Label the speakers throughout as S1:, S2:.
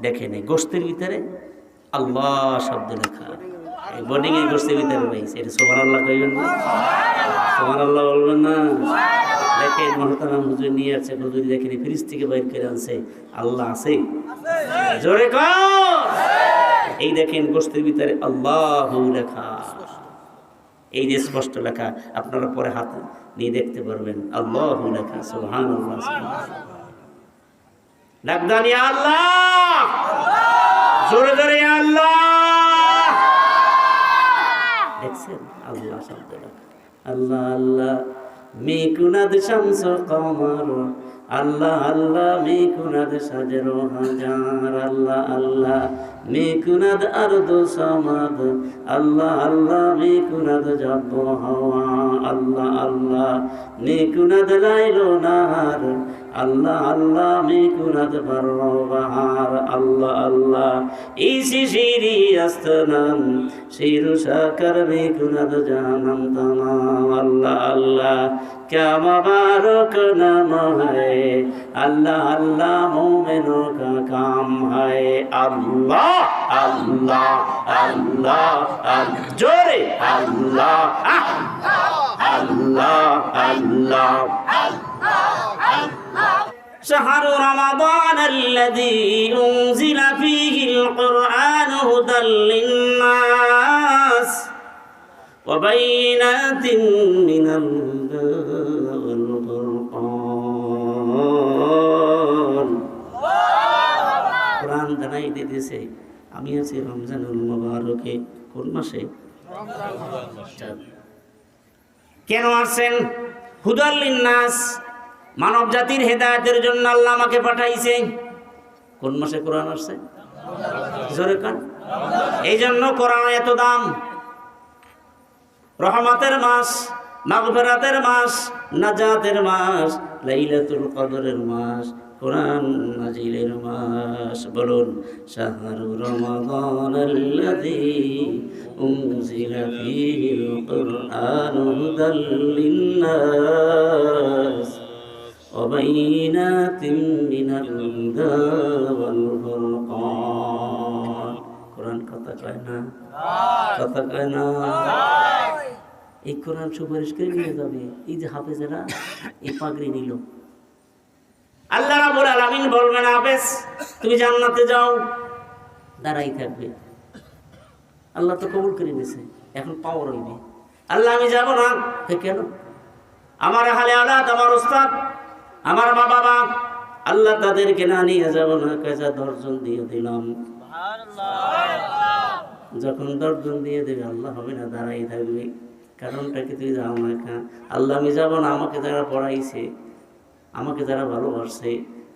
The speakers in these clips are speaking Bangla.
S1: দেখেন এই গোস্তের ভিতরে আল্লাহ শব্দ লেখা, এই বোর্ডিং এর গোস্তের ভিতরে রয়েছে। এটা সুবহানাল্লাহ কইবেন না? সুবহানাল্লাহ বলবেন না? দেখেন মহতারাম হুজুর নিয়ে আছে, হুজুর দেখেন ফ্রিজ থেকে বাইর করে আনছে। আল্লাহ আছে? জোরে কর। এই দেখেন গোস্তের ভিতরে আল্লাহু লেখা, এই যে স্পষ্ট লেখা, আপনারা পরে হাত নিয়ে দেখতে পারবেন আল্লাহু লেখা। সুবহানাল্লাহ। ডাকদান ইয়া আল্লাহ, জোরে জোরে ইয়া আল্লাহ। দেখছেন আল্লাহ শব্দ লেখা। আল্লাহ আল্লাহ মিকুনাদ শামস কমর, আল্লাহ আল্লাহ মিকুনাদ সাজরো হাজার, আল্লাহ আল্লাহ মিকুনাদ আরদু সামাদ, আল্লাহ আল্লাহ মিকুনাদ জব হাওয়া, আল্লাহ আল্লাহ মিকুনাদ লাইলো নাহার, আল্লাহ আল্লাহ মিকুনাদ বারো বাহার, আল্লাহ আল্লাহ ইসি শিরি আস্তনাম শিরু সাকার মিকুনাদ জাহানাম তামাম, আল্লাহ আল্লাহ क्या मुबारक नाम है, अल्लाह अल्लाह मोमिनों का काम है, अल्लाह अल्लाह अल्लाह जोरे अल्लाह अल्लाह अल्लाह شهر رمضان الذي أنزل فيه القرآن هدى للناس وبينات من الهدى والفرقان। কোরআন জানাই দিতেছে আমি আছি রমজানুল মুবারকে। কোন মাসে? কেন আসছেন? হুদাল লিন্নাস, মানব জাতির হেদায়েতের জন্য আল্লাহ আমাকে পাঠাইছে। কোন মাসে কোরআন আসছে? জোরে কান। এই জন্য কোরআন এত দাম। রহমতের মাস, মাগফিরাতের মাস, নাজাতের মাস, লাইলাতুল কদরের মাস, কোরআন নাজিলের মাস। বলুন শাহরু রমাদানাল্লাযী উনজিলা ফীহিল কুরআনু হুদাল লিন্নাস ওয়া বাইনাতিন মিনাল হুদা ওয়াল ফুরকান। কোরআন কথা কয় না? কথা কয় না? এই কোরআন সুপারিশ করে নিয়ে যাবে। এই যে হাফেজেরা এই পাগড়ি নিল, আল্লাহ রাব্বুল আলামিন বলবেন হাফেজ তুমি জান্নাতে যাও, দাঁড়াই থাকবে। আল্লাহ তো কবুল করে নিয়েছে, এখন পাওয়ার হইবে। আল্লাহ আমি যাব না। কেন? আমার হালে আওলাদ, আমার ওস্তাদ, আমার মা বাবা, আল্লাহ তাদেরকে না নিয়ে যাব না। কাজা দর্জন দিয়ে দিলাম। যখন দর্জন দিয়ে দেবে আল্লাহ হবে না, দাঁড়াই থাকবে। কারণটা কি? তুই যাও না কেন? আল্লাহ আমি যাব না। আমাকে যারা পড়াইছে, আমাকে যারা ভালোবাসছে,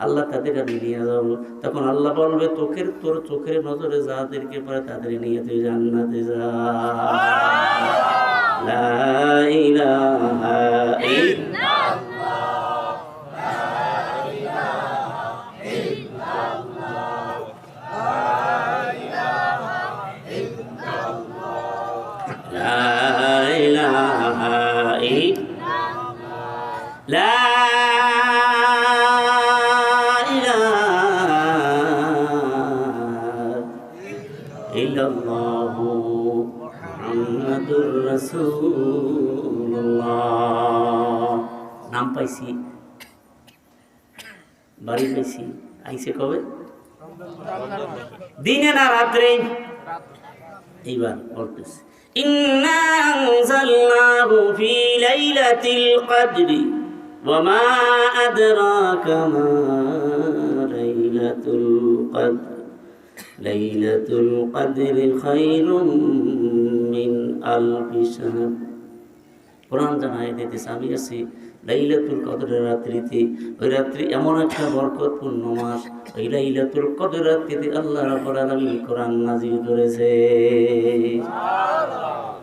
S1: আল্লাহ তাদের আমি নিয়ে যাবো। তখন আল্লাহ বলবে তোর চোখের নজরে যাদেরকে পড়ে তাদের নিয়ে তুই জান্নাতে যা। লা ইলাহা ইল্লাল্লাহ, লা ইলাহা ইল্লাল্লাহ, লা ইলাহা ইল্লাল্লাহ, লা ইলাহা ইল্লাল্লাহ, লা মুহাম্মাদুর রাসূলুল্লাহ। নাম পাইছি, বাড়ি পাইছি। আইছে কবে? দিনে না রাত্রে? এইবার বলতেছি ইন্না আনজালনাহু ফি লাইলাতিল কদরি ওয়া মা আদরাকা মা লাইলাতুল কদর লাইলাতুল কদরি খায়রুম মিন আলফি শাহর। কোরআন জানাই দিতেছে আমি আছি লাইলাতুল কদরের রাত্রিতে। ওই রাত্রি এমন একটা বরকতপূর্ণ মাস, ওই লাইলাতুল কদর রাত্রিতে আল্লাহ রাব্বুল আলামিন কোরআন নাযিল করেছে।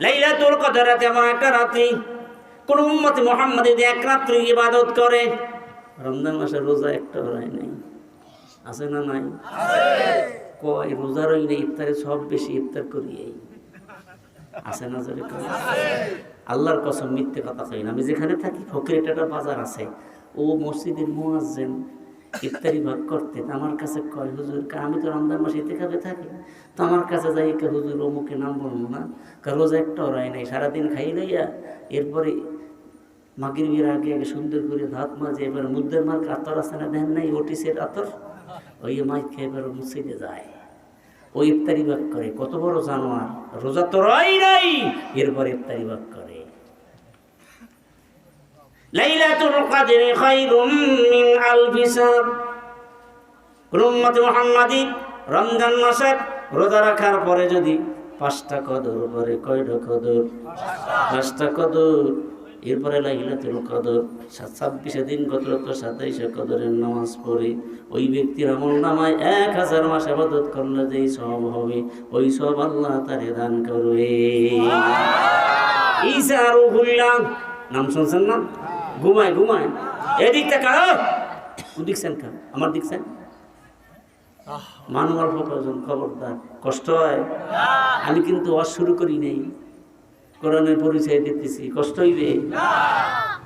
S1: লাইলাতুল কদর রাতে এমন একটা রাত্রি, কোন উম্মতে মুহাম্মাদি যদি এক রাত্রি ইবাদত করে, রমজান মাসের রোজা একটা হয় নাই, আছে না নাই? কয় রোজার ওই না ইফতারে সব বেশি ইফতার করি, এই আছে না? জোরে কয়। আল্লাহর কসম মিথ্যে কথা কই না। আমি যেখানে থাকি ফকিরের একটা বাজার আছে, ও মসজিদের মুয়াজ্জিন ইফতারি ভাগ করতে। আমার কাছে কয়, হুজুর আমি তো রমজান মাসে ইতিকাফে থাকি, তো আমার কাছে যাই হুজুর অমুকে নাম বলবো না, রোজা একটা ওরাই নাই, সারাদিন খাই লইয়া এরপরে মাগরিবের আগে আগে সুন্দর করে ভাত মাঝে এবার মুদ্দের মার্ক আতর আছে না, দেন নাই ওটিসের আতর, ওই মাই খেয়ে এবার মুছিতে যায়, ওই ইফতারি ভাগ করে। কত বড় জানোয়ার, রোজা তো রয় নাই, এরপর ইফতারি ভাগ করে। লাইলাতুল কদরি খায়রুম মিন আলফি শাহর। উম্মত মুহাম্মাদি রমজান মাসে রোজা রাখার পরে যদি 5টা কদর পরে, কয়টা কদর? 5টা কদর। এরপরে লাইলাতুল কদর 26 দিন কদরত 27 কদরের নামাজ পড়ে ওই ব্যক্তির আমলনামায় 1000 মাস ইবাদত করলে যেই সওয়াব হবে, ওই সওয়াব আল্লাহ তারে দান করবে। ঈসা রুহুল্লাহ নাম শুনছেন না? ঘুমায় ঘুমায়, এদিক থেকে দেখছেন কা আমার দেখছেন মানুষ অল্প কজন, খবরদার, কষ্ট হয়। আমি কিন্তু ওয়াজ শুরু করি নাই, কোরআনের পরিচয় দিতেছি, কষ্ট হইবে।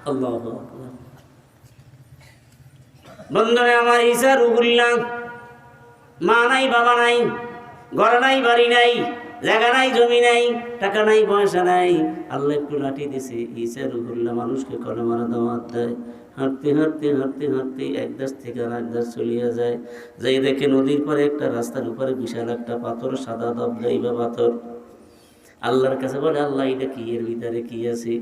S1: আল্লাহু আকবার। বন্ধুরা আমার, ঈসা রুহুল্লাহ, মা নাই, বাবা নাই, ঘর নাই, বাড়ি নাই, জায়গা নাই, জমি নাই, টাকা নাই, পয়সা নাই। আল্লাহ একটু লাঠি দিছে, ঈসা রুহুল্লাহ মানুষকে কলেমার দাওয়াত দেয়। হাঁটতে হাঁটতে হাঁটতে হাঁটতে এক দেশ থেকে আর এক দেশ চলিয়া যায়, যাই দেখে নদীর পরে একটা রাস্তার উপরে বিশাল একটা পাথর, সাদা দবদবা পাথর। আল্লাহর কাছে বলে, আল্লাহ এটা কি, এর ভিতরে কি আছে?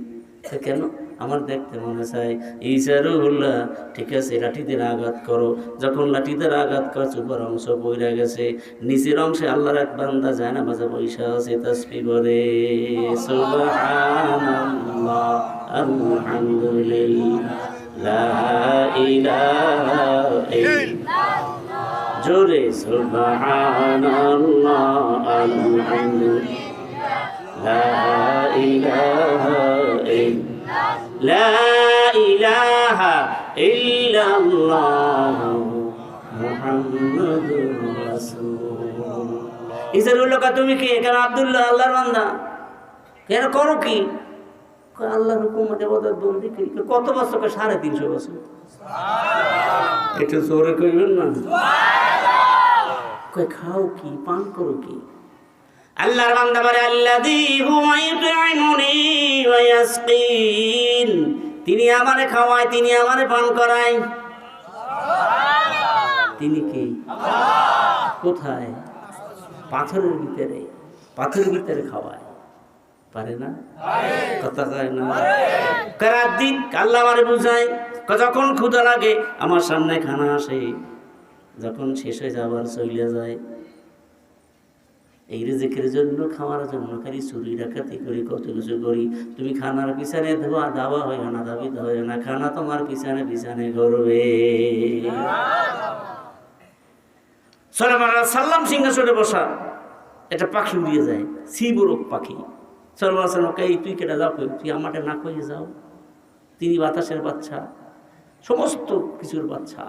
S1: কেন? আমার দেখতে মনে চায়। ঈসা রুহুল্লাহ, ঠিক আছে, লাঠিতে আঘাত করো। যখন লাঠিতে আঘাত করছে, উপর অংশ পইরা গেছে, নিচের অংশে আল্লাহর এক বান্দা যায় না বাজা পয়সা আছে, তাসবিহ করে সুবহানাল্লাহ, আলহামদুলিল্লাহ, লা ইলাহা ইল্লাল্লাহ, জোরে সুবহানাল্লাহ, আলহামদুলিল্লাহ, লা ইলাহা ইল্লাল্লাহ, লা ইলাহা ইল্লাল্লাহ, মুহাম্মাদুর রাসূলুল্লাহ। ঈসা রুহুল্লাহ, তুমি কে? কেন? আব্দুল্লাহ, আল্লাহর বান্দা। কেন করো কি? আল্লাহর হুকুমতে ইবাদত বন্দি করি। কত বছর? 350 বছর। একটু জোরে কইবেন না? কই খাও কি, পান করো কি? আল্লাহর বান্দা বলে, আল্লাযী হুয়া ইউতঈমুনি ওয়া ইয়াসকিন, তিনি আমারে খাওয়ায়, তিনি আমারে পান করায়। তিনি কি? কোথায়? পাথরের ভিতরে, পাথরের ভিতরে খাওয়ায়। পারে না? কথা কয় না? রাত দিন আল্লাহ আমারে বুঝায়, যখন ক্ষুধা লাগে আমার সামনে খানা আসে, যখন শেষ হয়ে যাবার চলে যায়, এই রিজিকের জন্য, খাওয়ার জন্য খালি চুরি ডাকাতি করি, কত কিছু করি। তুমি খানার পিছনে দাওয়া হয় না, দাবি হয় না, খানা তোমার পিছনে পিছনে করবে। সাল্লাল্লাহু আলাইহি সাল্লাম সিংহাসনে বসা, এটা পাখি উড়িয়ে যায়, সিবরক পাখি। সাল্লাল্লাহু আলাইহি সাল্লাম কই, তুই কেটে যাও, তুই আমাকে না কইয়ে যাও। তিনি বাতাসের বাচ্চা, সমস্ত কিছুর বাচ্চা।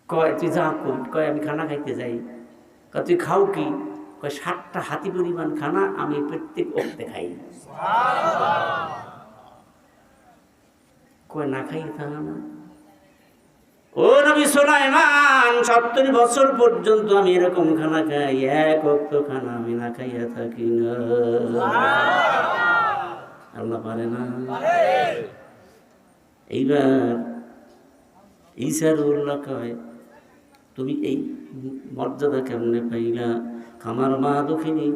S1: কয় তুই যা কই, কয় আমি খানা খাইতে যাই। কয় তুই খাও কি? কয় 7টা হাতি পরিমাণ খানা আমি প্রত্যেক ওক্তে খাই। কয় না খাইয়ে থাকা না? ও নবী সুলাইমান, 70 বছর পর্যন্ত আমি এরকম খানা খাই, এক ওক্ত খানা আমি না খাইয়া থাকি না। আল্লাহ পারে না? এইবার ঈসা রুহুল্লাহ কয়, তুমি এই মর্যাদা কেমনে পাইলা? আমার মা দুঃখিনী,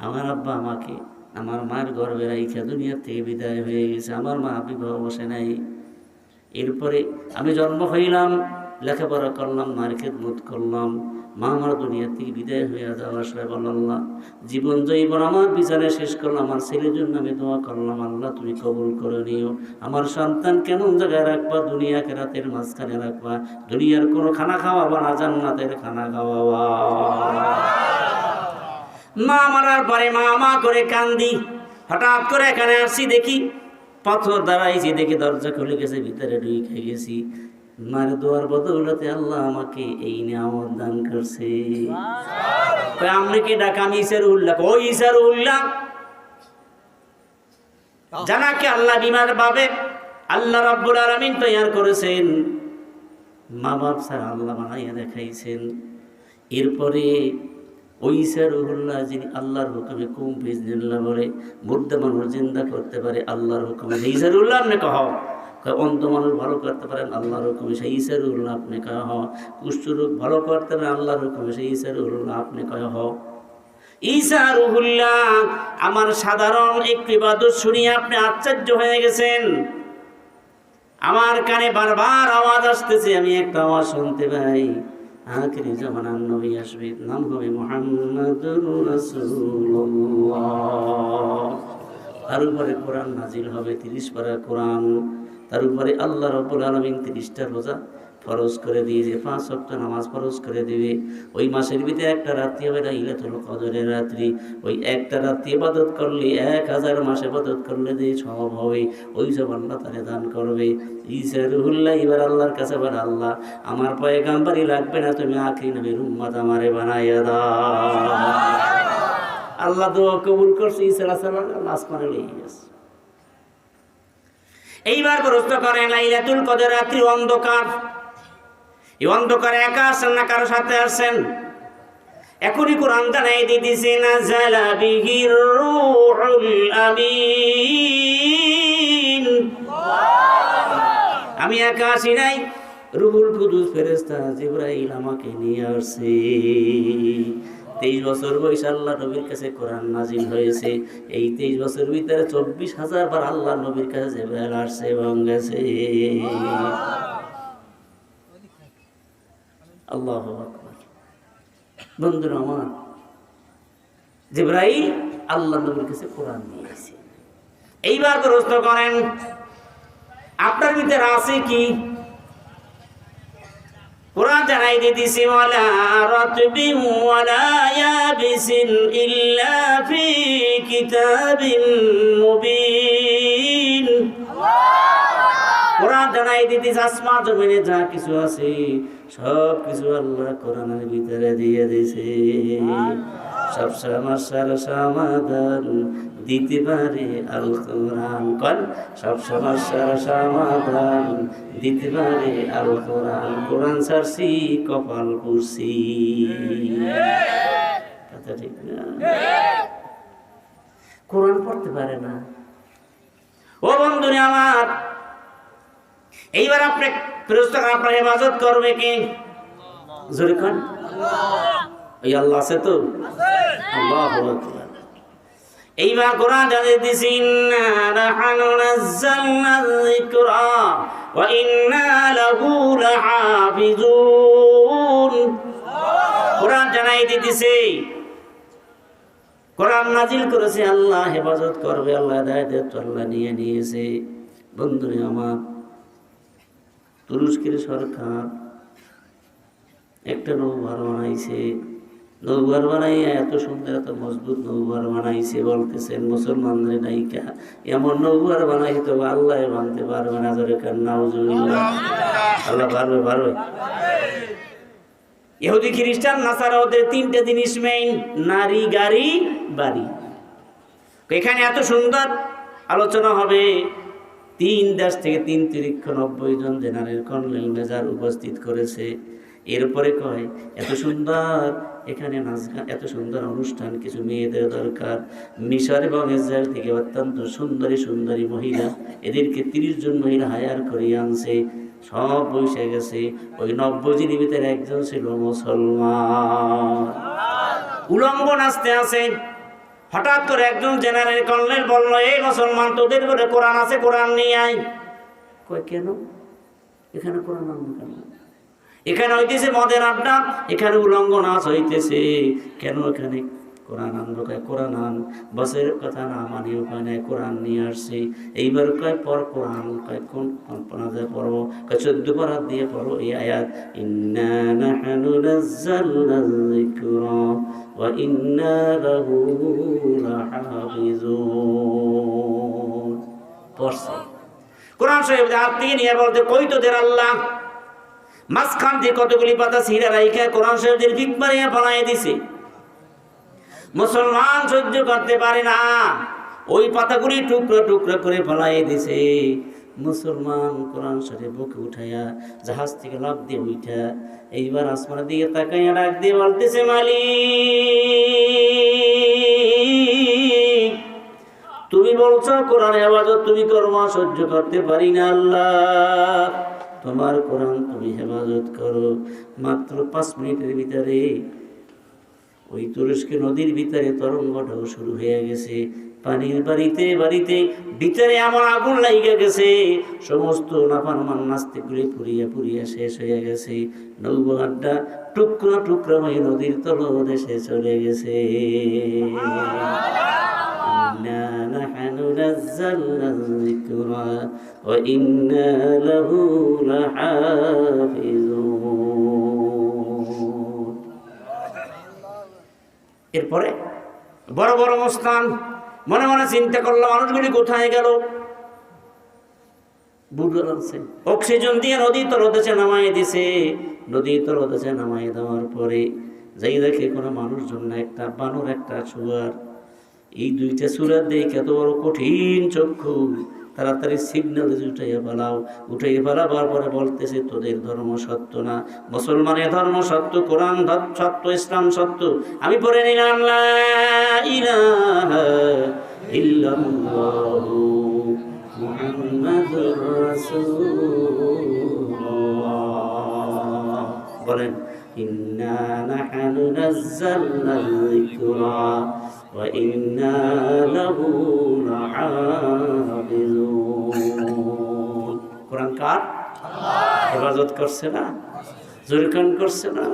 S1: আমার আব্বা আমাকে আমার মার গর্ভে রাইখা দুনিয়ার থেকে বিদায় হয়ে গেছে, আমার মা বিবাহ বসে নাই। এরপরে আমি জন্ম হইলাম, লেখাপড়া করলাম, মার খেদমত করলাম, মা আমার দুনিয়া থেকে বিদায় হয়ে যাওয়ার সময় বলল, আল্লাহ জীবন জৈবন আমার পিছনে শেষ করলাম, আমার ছেলের জন্য আমি দোয়া করলাম, আল্লাহ তুমি কবুল করে নিও। আমার সন্তান কেমন জায়গায় রাখবা? দুনিয়া কেরাতের মাঝখানে রাখবা, দুনিয়ার কোনো খানা খাওয়াবা না, জান্নাতের খানা খাওয়াবা। মা মারার পরে মা মা করে কান্দি। হঠাৎ করে এখানে আসছি, দেখি পাথর দাঁড়াইছি, দেখি দরজা খুলে গেছে, ভিতরে ঢুকে গেছি। মার দোয়ার বদৌলতে আল্লাহ আমাকে এই নিয়ামত দান করছে। আমরা কি ডাক? আমি ঈসা রুহুল্লাহ। ও ঈসা রুহুল্লাহ, জানাকে আল্লাহ বিমার বাবে আল্লাহ রাব্বুল আলামিন তৈয়ার করেছেন, মা বাপ ছাড়া আল্লাহ বানাইয়া দেখাইছেন। এরপরে ওই ঈসা রুহুল্লাহ যিনি আল্লাহর হুকুমে কুম বিজনিল্লাহ বলে মুর্দা মানুষ জিন্দা করতে পারে আল্লাহর হুকুমে, সেই ঈসা রুহুল্লাহ আপনি কহ। অন্ধ মানুষ ভালো করতে পারেন আল্লাহর হুকুমে, সেই ঈসা রুহুল্লাহ আপনি কহ। কুষ্ঠ রোগ ভালো করতে পারেন আল্লাহর হুকুমে, সেই ঈসা রুহুল্লাহ আপনি কহ। ঈসা রুহুল্লাহ আমার সাধারণ একটি ইবাদত শুনিয়ে আপনি আশ্চর্য হয়ে গেছেন। আমার কানে বারবার আওয়াজ আসতেছে, আমি একটা আওয়াজ শুনতে পাই, আখিরি জামানার নবী আসবে, নাম হবে মুহাম্মাদুর রাসূলুল্লাহ। তার উপরে কোরআন নাজিল হবে, 30 পারা কোরআন। তার উপরে আল্লাহ রাব্বুল আলামিন 30টা রোজা ফরজ করে দিয়েছে, 5 ওয়াক্ত নামাজ ফরজ করে দিবে। ওই মাসের ভিতরে একটা রাত্রি হবে লাইলাতুল কদরের রাত্রি। ওই একটা রাত্রি ইবাদত করলে 1000 মাস ইবাদত করলে যে সওয়াব হবে, ওই সব আল্লাহ তারে দান করবে। ঈসা রুহুল্লাহ এবার আল্লাহর কাছে বলে, আল্লাহ আমার পয়গাম্বরই লাগবে না, তুমি আখিরি নবীর উম্মত আমারে বানাইয়া দাও। আল্লাহ দোয়া কবুল করছে, ঈসা আলাইহিস আসমানে নিয়ে গেছে। এইবার প্রশ্ন করেন, লাইলাতুল কদর রাত্রি অন্ধকার, এই অন্ধকারে একা আসেন না কারো সাথে আসেন? এখনই কোরআন জানাই দিতেছে, নাযালা বিহির রূহুল আমিন। আমি একা আসি নাই, রুহুল কুদুস ফেরেশতা জিবরাইল আমাকে নিয়ে আসছে। 23 বছর বয়সে আল্লাহ নবীর কাছে কোরআন নাজিল হয়েছে। এই 23 বছর ভিতরে 24,000 বার আল্লাহ নবীর কাছে জিবরাইল আসছে এবং গেছে। আল্লাহু আকবার। বন্ধুরা আমার, জিবরাইল আল্লাহ নবীর কাছে কোরআন নিয়ে আসে। এইবার প্রশ্ন করেন, আপনার ভিতরে আছে কি? কোরআন জানাই দিতেছে, ওয়ালা রাতবিন ওয়ালা ইয়াবিসিন ইল্লা ফি কিতাবিন মুবিন। কোরআন জানাই দিতেছে, আসমান জমিনে যা কিছু আছে সব কিছু আল্লাহ কোরআনের ভিতরে দিয়ে দিয়েছে। সব সমস্যার সমাধান দিতে পারে আল কোরআন। কোন সব সমস্যার সমাধান দিতে পারে আল কোরআন। কোরআন ছাড়ছি কপাল পুড়ছি, কথা ঠিক না? কোরআন পড়তে পারে না। ও বন্ধুরা আমার, এইবার আপনি ফেরেশতা আপনার হেফাজত করবে কে? জোরে কোন ওই আল্লাহ আছে তো? আল্লাহু আকবার। এইবার কোরআন জানিয়ে দিয়েছে, ইন্না নাহনু নাযালনা যিকরা ওয়া ইন্না লাহু লাহাফিজুন। কোরআন জানাই দিতেছে, কোরআন নাজিল করেছে আল্লাহ, হেফাজত করবে আল্লাহ, দায়িত্ব আল্লাহ নিয়ে নিয়েছে। বন্ধুরা আমার, তুরস্কের সরকার একটা নৌঘর বানাইছে। নৌঘর বানাইয়া এত সুন্দর এত মজবুত নৌঘর বানাইছে, বলতেছেন মুসলমানদের নায়িকা এমন নৌঘর বানাই তো আল্লাহ বানতে পারবে না। জোরে কান নাউজুবিল্লাহ। আল্লাহ পারবে? পারবে? ইহুদি খ্রিস্টান নাসারা ওদের 3টে জিনিস মেইন, নারী গাড়ি বাড়ি। এখানে এত সুন্দর আলোচনা হবে। 3 দেশ থেকে 390 জন জেনারেল কর্নেল মেজর উপস্থিত করেছে। এরপরে কয় এত সুন্দর এখানে নাচ গান, এত সুন্দর অনুষ্ঠান, কিছু মেয়েদের দরকার। মিশর এবং ইসরায়েল থেকে অত্যন্ত সুন্দরী সুন্দরী মহিলা, এদেরকে 30 জন মহিলা হায়ার করে আনছে। সব বসে গেছে। ওই 90 জনের ভিতরে একজন ছিল মুসলমান। উলঙ্গ নাচতে আছে। হঠাৎ করে একজন জেনারেল কর্নেল বলল, এই মুসলমান, তোদের ঘরে কোরআন আছে, কোরআন নিয়ে আয়। কয় কেন? এখানে কোরআন আনবো কেন? এখানে হইতেছে মদের আড্ডা, এখানে উলঙ্গ নাচ হইতেছে, কেন এখানে কোরআন আনবো? কয় কোরআন আন। বসের কথা না মানি ওখানে কোরআন নিয়ে আসছি। এইবার কয় পর কোরআন। কয় কোন কল্পনা দিয়ে পড়বো? কয় 14 পারা দিয়ে পড়ো এই আয়াত, ইন্না নাহনু নাযালনা যিকরা ওয়া ইন্না লাহু লাহাফিজুন। পড়ছে কোরআন শরীফ হাত থেকে নিয়ে বলতে, কই তোদের আল্লাহ? মাঝখান দিয়ে কতগুলি পাতা ছিঁড়া রাইখা কোরআন শরীফের ভিক মারিয়া বানায় দিছে। মুসলমান সহ্য করতে পারে না, ওই পাতাগুলি টুকরো টুকরো করে ফেলাই দিছে। মুসলমান কোরআন শরীফ বুকে উঠাইয়া জাহাজ থেকে লাফ দিয়ে উঠা এইবার আসমানের দিকে তাকাইয়া ডাক দিয়ে বলতেছে, মালিক তুমি বলছো কোরআন হেফাজত তুমি কর্ম সহ্য করতে পারি না, আল্লাহ তোমার কোরআন তুমি হেফাজত করো। মাত্র 5 মিনিটের ভিতরে ওই তুরস্ক নদীর ভিতরে তরঙ্গটাও শুরু হয়ে গেছে। পানির বাড়িতে বাড়িতে ভিতরে আমার আগুন লাগিয়ে গেছে, সমস্ত নাফরমান নাস্তিকগুলি পুড়িয়া পুড়িয়া শেষ হয়ে গেছে। নৌবাহারটা টুকরা টুকরা হয়ে নদীর তলদেশে চলে গেছে। এরপরে বড় বড় মুসলমান মনে মনে চিন্তা করলো, মানুষগুলি কোথায় গেল? অক্সিজেন দিয়ে নদীর তলদেশে নামাই দিছে। নদীর তলদেশে নামাই দেওয়ার পরে যাই দেখে কোনো মানুষজন না, একটা বানর একটা শুয়ার। এই দুইটা সুরাত দেখে এত বড় কঠিন চক্ষু, তাড়াতাড়ি সিগন্যাল উঠাইয়া ফেলাও। উঠাইয়া ফেলাবার পরে বলতেছে, তোদের ধর্ম সত্য না, মুসলমানের ধর্ম সত্য, কোরআন সত্য, ইসলাম সত্য। আমি পড়ে নিলাম লা ইলাহা ইল্লাল্লাহু মুহাম্মাদুর রাসূলুল্লাহ। বলেন, ইন্না নাহনু নাযালনাল যিকরা ওয়া ইন্না লাহু লাহাফিজুন। কোরআন কার? আল্লাহ। হেফাজত করছে না? জোরকান করছে না?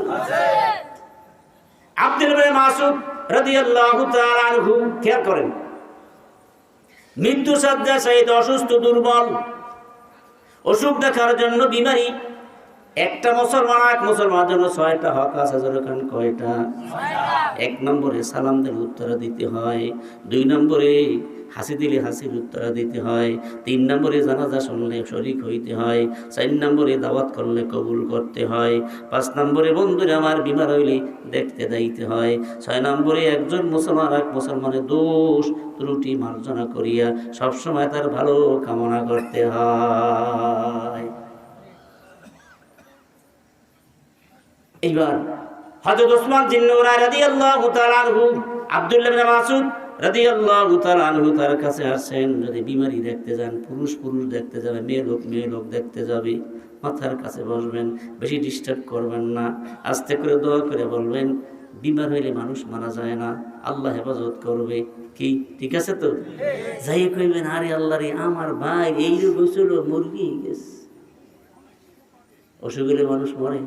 S1: আব্দুল্লাহ ইবনে মাসউদ রাদিয়াল্লাহু তাআলা আনহু খেয়াল করেন, মৃত্যু শয্যায় শহীদ, অসুস্থ, দুর্বল, অসুখ দেখার জন্য বিমারি। একটা মুসলমান এক মুসলমানের জন্য 6টা হক আছে। জোরকান কয়টা? 1 নম্বরে সালাম দিলে উত্তর দিতে হয়, 2 নম্বরে হাসি দিলে হাসির উত্তর দিতে হয়, 3 নম্বরে জানাজা শুনলে শরীক হইতে হয়, 4 নম্বরে দাওয়াত করলে কবুল করতে হয়, 5 নম্বরে বন্ধুরা আমার বিমার হইলে দেখতে যাইতে হয়, 6 নম্বরে একজন মুসলমান এক মুসলমানের দোষ ত্রুটি মার্জনা করিয়া সবসময় তার ভালো কামনা করতে হয়। এইবার হযরত ওসমান জিন্নুরাই রাদিয়াল্লাহু তাআলা আনহু আব্দুল্লাহ ইবনে মাসউদ রাদিয়াল্লাহু তাআলা আনহু তার কাছে আসেন। যদি বিমারি দেখতে যান, পুরুষ পুরুষ দেখতে যাবে, মেয়ে লোক দেখতে যাবে, মাথার কাছে বসবেন, বেশি ডিস্টার্ব করবেন না, আস্তে করে দোয়া করে বলবেন, বিমার হইলে মানুষ মারা যায় না, আল্লাহ হেফাজত করবে। কি ঠিক আছে তো? যাই কইবেন, আরে আল্লাহ রে, আমার ভাই এই রোগ হয়েছিল, মুরগি গেছে। অসুখ হলে মানুষ মরে?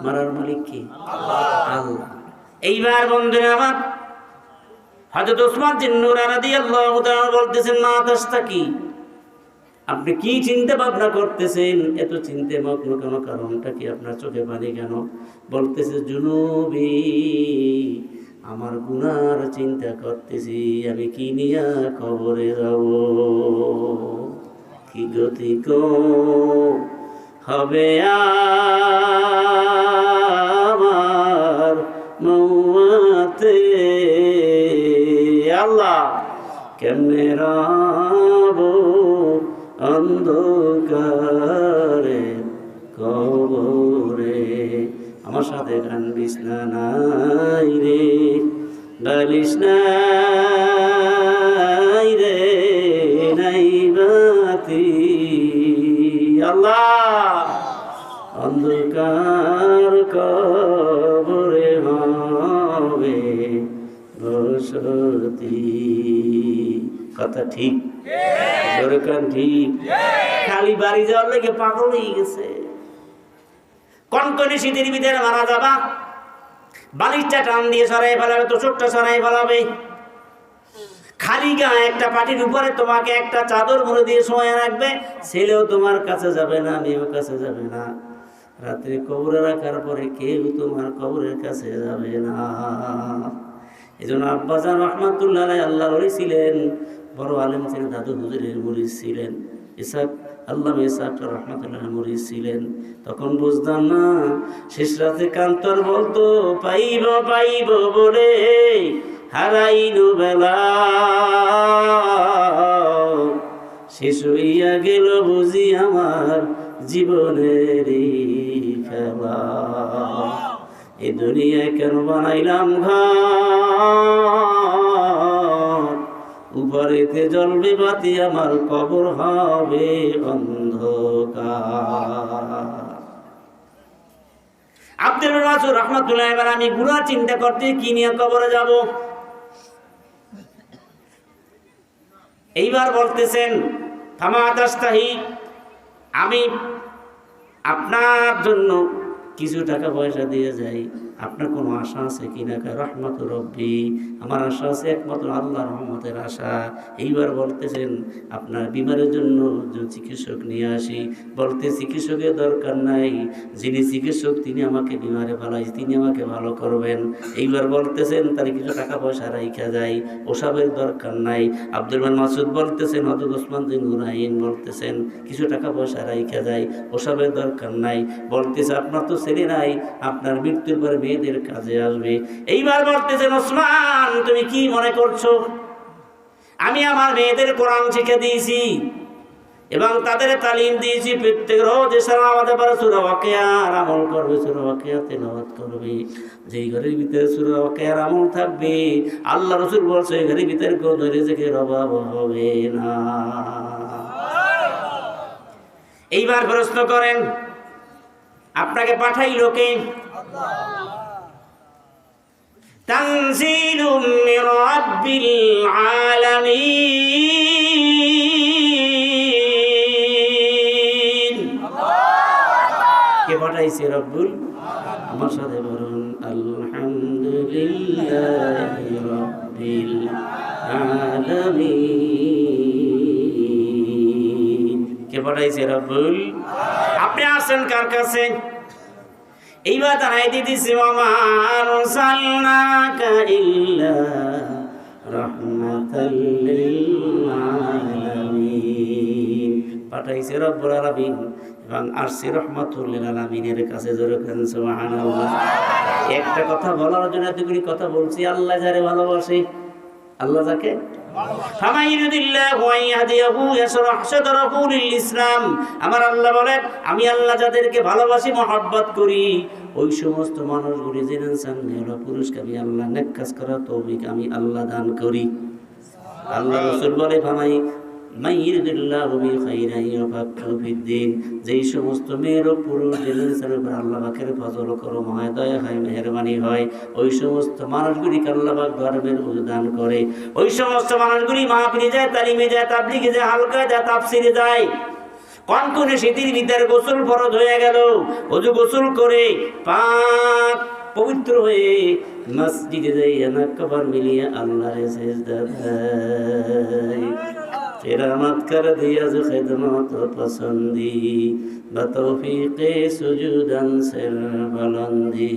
S1: মারার মালিক কি? আল্লাহ। এইবার বন্ধুরা আমার, হযরত ওসমান জিন্নুরাই রাদিয়াল্লাহু তাআলা বলতেছেন, মা তাস্তাকি, আপনি কি চিন্তা ভাবনা করতেছেন? এত চিন্তে মগ্ন কেন? কারণটা কি? আপনার চোখে পানি কেন? বলতেছে, জুনুবি, আমার গুনার চিন্তা করতেছি, আমি কি নিয়া কবরে যাব, কি গতি হবে আমার মওয়াতে, আল্লাহ কেমনে রব অন্ধকারে কবরে। আমার সাথে গান, বিছনা নাই রে, বালিশ নাই রে, নাই বাতি, আল্লাহ অন্ধকার কবরে হবে বসতি। কথা ঠিক? জোরকান ঠিক? খালি বাড়ি যাওয়ার লেগে পাগল হয়ে গেছে। কনকনে শীতের ভিতরে মারা যাবা, বালিশটা টান দিয়ে সরাই ফেলাবে, তোষকটা সরাই ফেলাবে, খালি গায়ে একটা পাটির উপরে তোমাকে একটা চাদর মুড়ে দিয়ে শোয়া রাখবে, ছেলেও তোমার কাছে যাবে না, মেয়েও কাছে যাবে না। রাত্রে কবরে রাখার পরে কেউ তোমার কবরের কাছে যাবে না। এই জন্য আব্বাজান রহমাতুল্লাহ আলাইহি আল্লাহর ওলি ছিলেন, বড় আলেম ছিলেন, দাদু হুজুরের মুরিদ ছিলেন, ইসাক আল্লামা ইসাক রহমাতুল্লাহ মুরিদ ছিলেন। তখন বুঝতাম না, শেষ রাতে কান্তর বলতো, পাইব পাইব বলে হারাইনু বেলা, শেষ হইয়া গেল বুঝি আমার জীবনের খেলা। এই দুনিয়ায় কেন বানাইলাম ঘর, উপরেতে জ্বলবে বাতি, আমার কবর হবে অন্ধকার। আব্দুল রাসূল রাহমাতুল্লাহি আলাইহি, আমি গুনাহ চিন্তা করতে কি নিয়ে কবরে যাব। এইবার বলতেছেন ফামা তাস্তাহি, আমি আপনার জন্য কিছু টাকা পয়সা দিয়ে যাই, আপনার কোনো আশা আছে কিনা? রহমত রব্বি, আমার আশা আছে একমাত্র আল্লাহর রহমতের আশা। এইবার বলতেছেন আপনার বিমারের জন্য যে চিকিৎসক নিয়ে আসি, বলতে চিকিৎসকের দরকার নাই, যিনি চিকিৎসক তিনি আমাকে বিমারে ভালাই, তিনি আমাকে ভালো করবেন। এইবার বলতেছেন তার কিছু টাকা পয়সা রাইখা যায়, ওসবের দরকার নাই। আব্দুল মাসুদ বলতেছেন, হযরত ওসমান বিন নুরাইন বলতেছেন কিছু টাকা পয়সা রাইখা যায়, ওসবের দরকার নাই। বলতেছে আপনার তো ছেলে নাই, আপনার মৃত্যুর পরে মেয়েদের কাজে আসবে। এইবার বলতেছেন ওসমান তুমি কি মনে করছো, আমি আমার মেয়েদের কোরআন শিখে দিয়েছি এবং তাদের তালিম দিয়েছি, প্রত্যেক রোজ এসে আমাদের পারে সূরা ওয়াকিয়ার আমল করবে, সূরা ওয়াকিয়া তেলাওয়াত করবে। যেই ঘরের ভিতরে সূরা ওয়াকিয়ার আমল থাকবে, আল্লাহ রাসূল বলছে এই ঘরের ভিতরে কোনো রিজিকের অভাব হবে না। এইবার প্রশ্ন করেন আপনাকে পাঠাইলো কে? তানজিলুম মির রাব্বিল আলামিন। কে পাঠাইছে? রব্বুল। আমার সাথে বলুন আলহামদুলিল্লাহি রাব্বিল আলামিন। কে পাঠাইছে? রব্বুল। আপনি আসেন কার কাছে? এইবার জানাই দিতেছি ওয়া আরসালনাকা ইল্লা রাহমাতাল লিল আলামিন। পাঠাইছে রব্বুল আলামিন এবং আসছে রাহমাতুল লিল আলামিনের কাছে। জোরে বলেন সুবহানাল্লাহ। একটা কথা বলার জন্য এতগুলি কথা বলছি। আল্লাহ যারে ভালোবাসে, আল্লাহ যাকে আমার আল্লাহ বলেন আমি আল্লাহ যাদেরকে ভালোবাসি, মহব্বত করি, ওই সমস্ত মানুষগুলি জেনে পুরুষকে আমি আল্লাহ নেক কাজ করার তৌফিক আমি আল্লাহ দান করি। আল্লাহ রাসূল বলে ভাই যেই সমস্ত মেয়ের পুরুষ আল্লাহ পাকের ফজল করম হয়, দয়া হয়, মেহেরবানি হয়, ওই সমস্ত মানুষগুলিকে আল্লাহ পাক ধর্মের দান করে। ওই সমস্ত মানুষগুলি মাহফিলে যায়, তালিমে যায়, তাবলীগে যায়, হালকা যায়, তাফসিরে যায়। কনকনে শীতের ভিতরে গোসল ফরজ হয়ে গেল, ওযু গোসল করে পাক পবিত্র হয়ে মসজিদে যাইয়া নাক কবর মিলিয়ে আল্লাহরে সিজদা দেয়। ফিরামত কর দিয়া जो खिदमत पसंदी बतौफीक़े सुजूदन सिर बुलंदी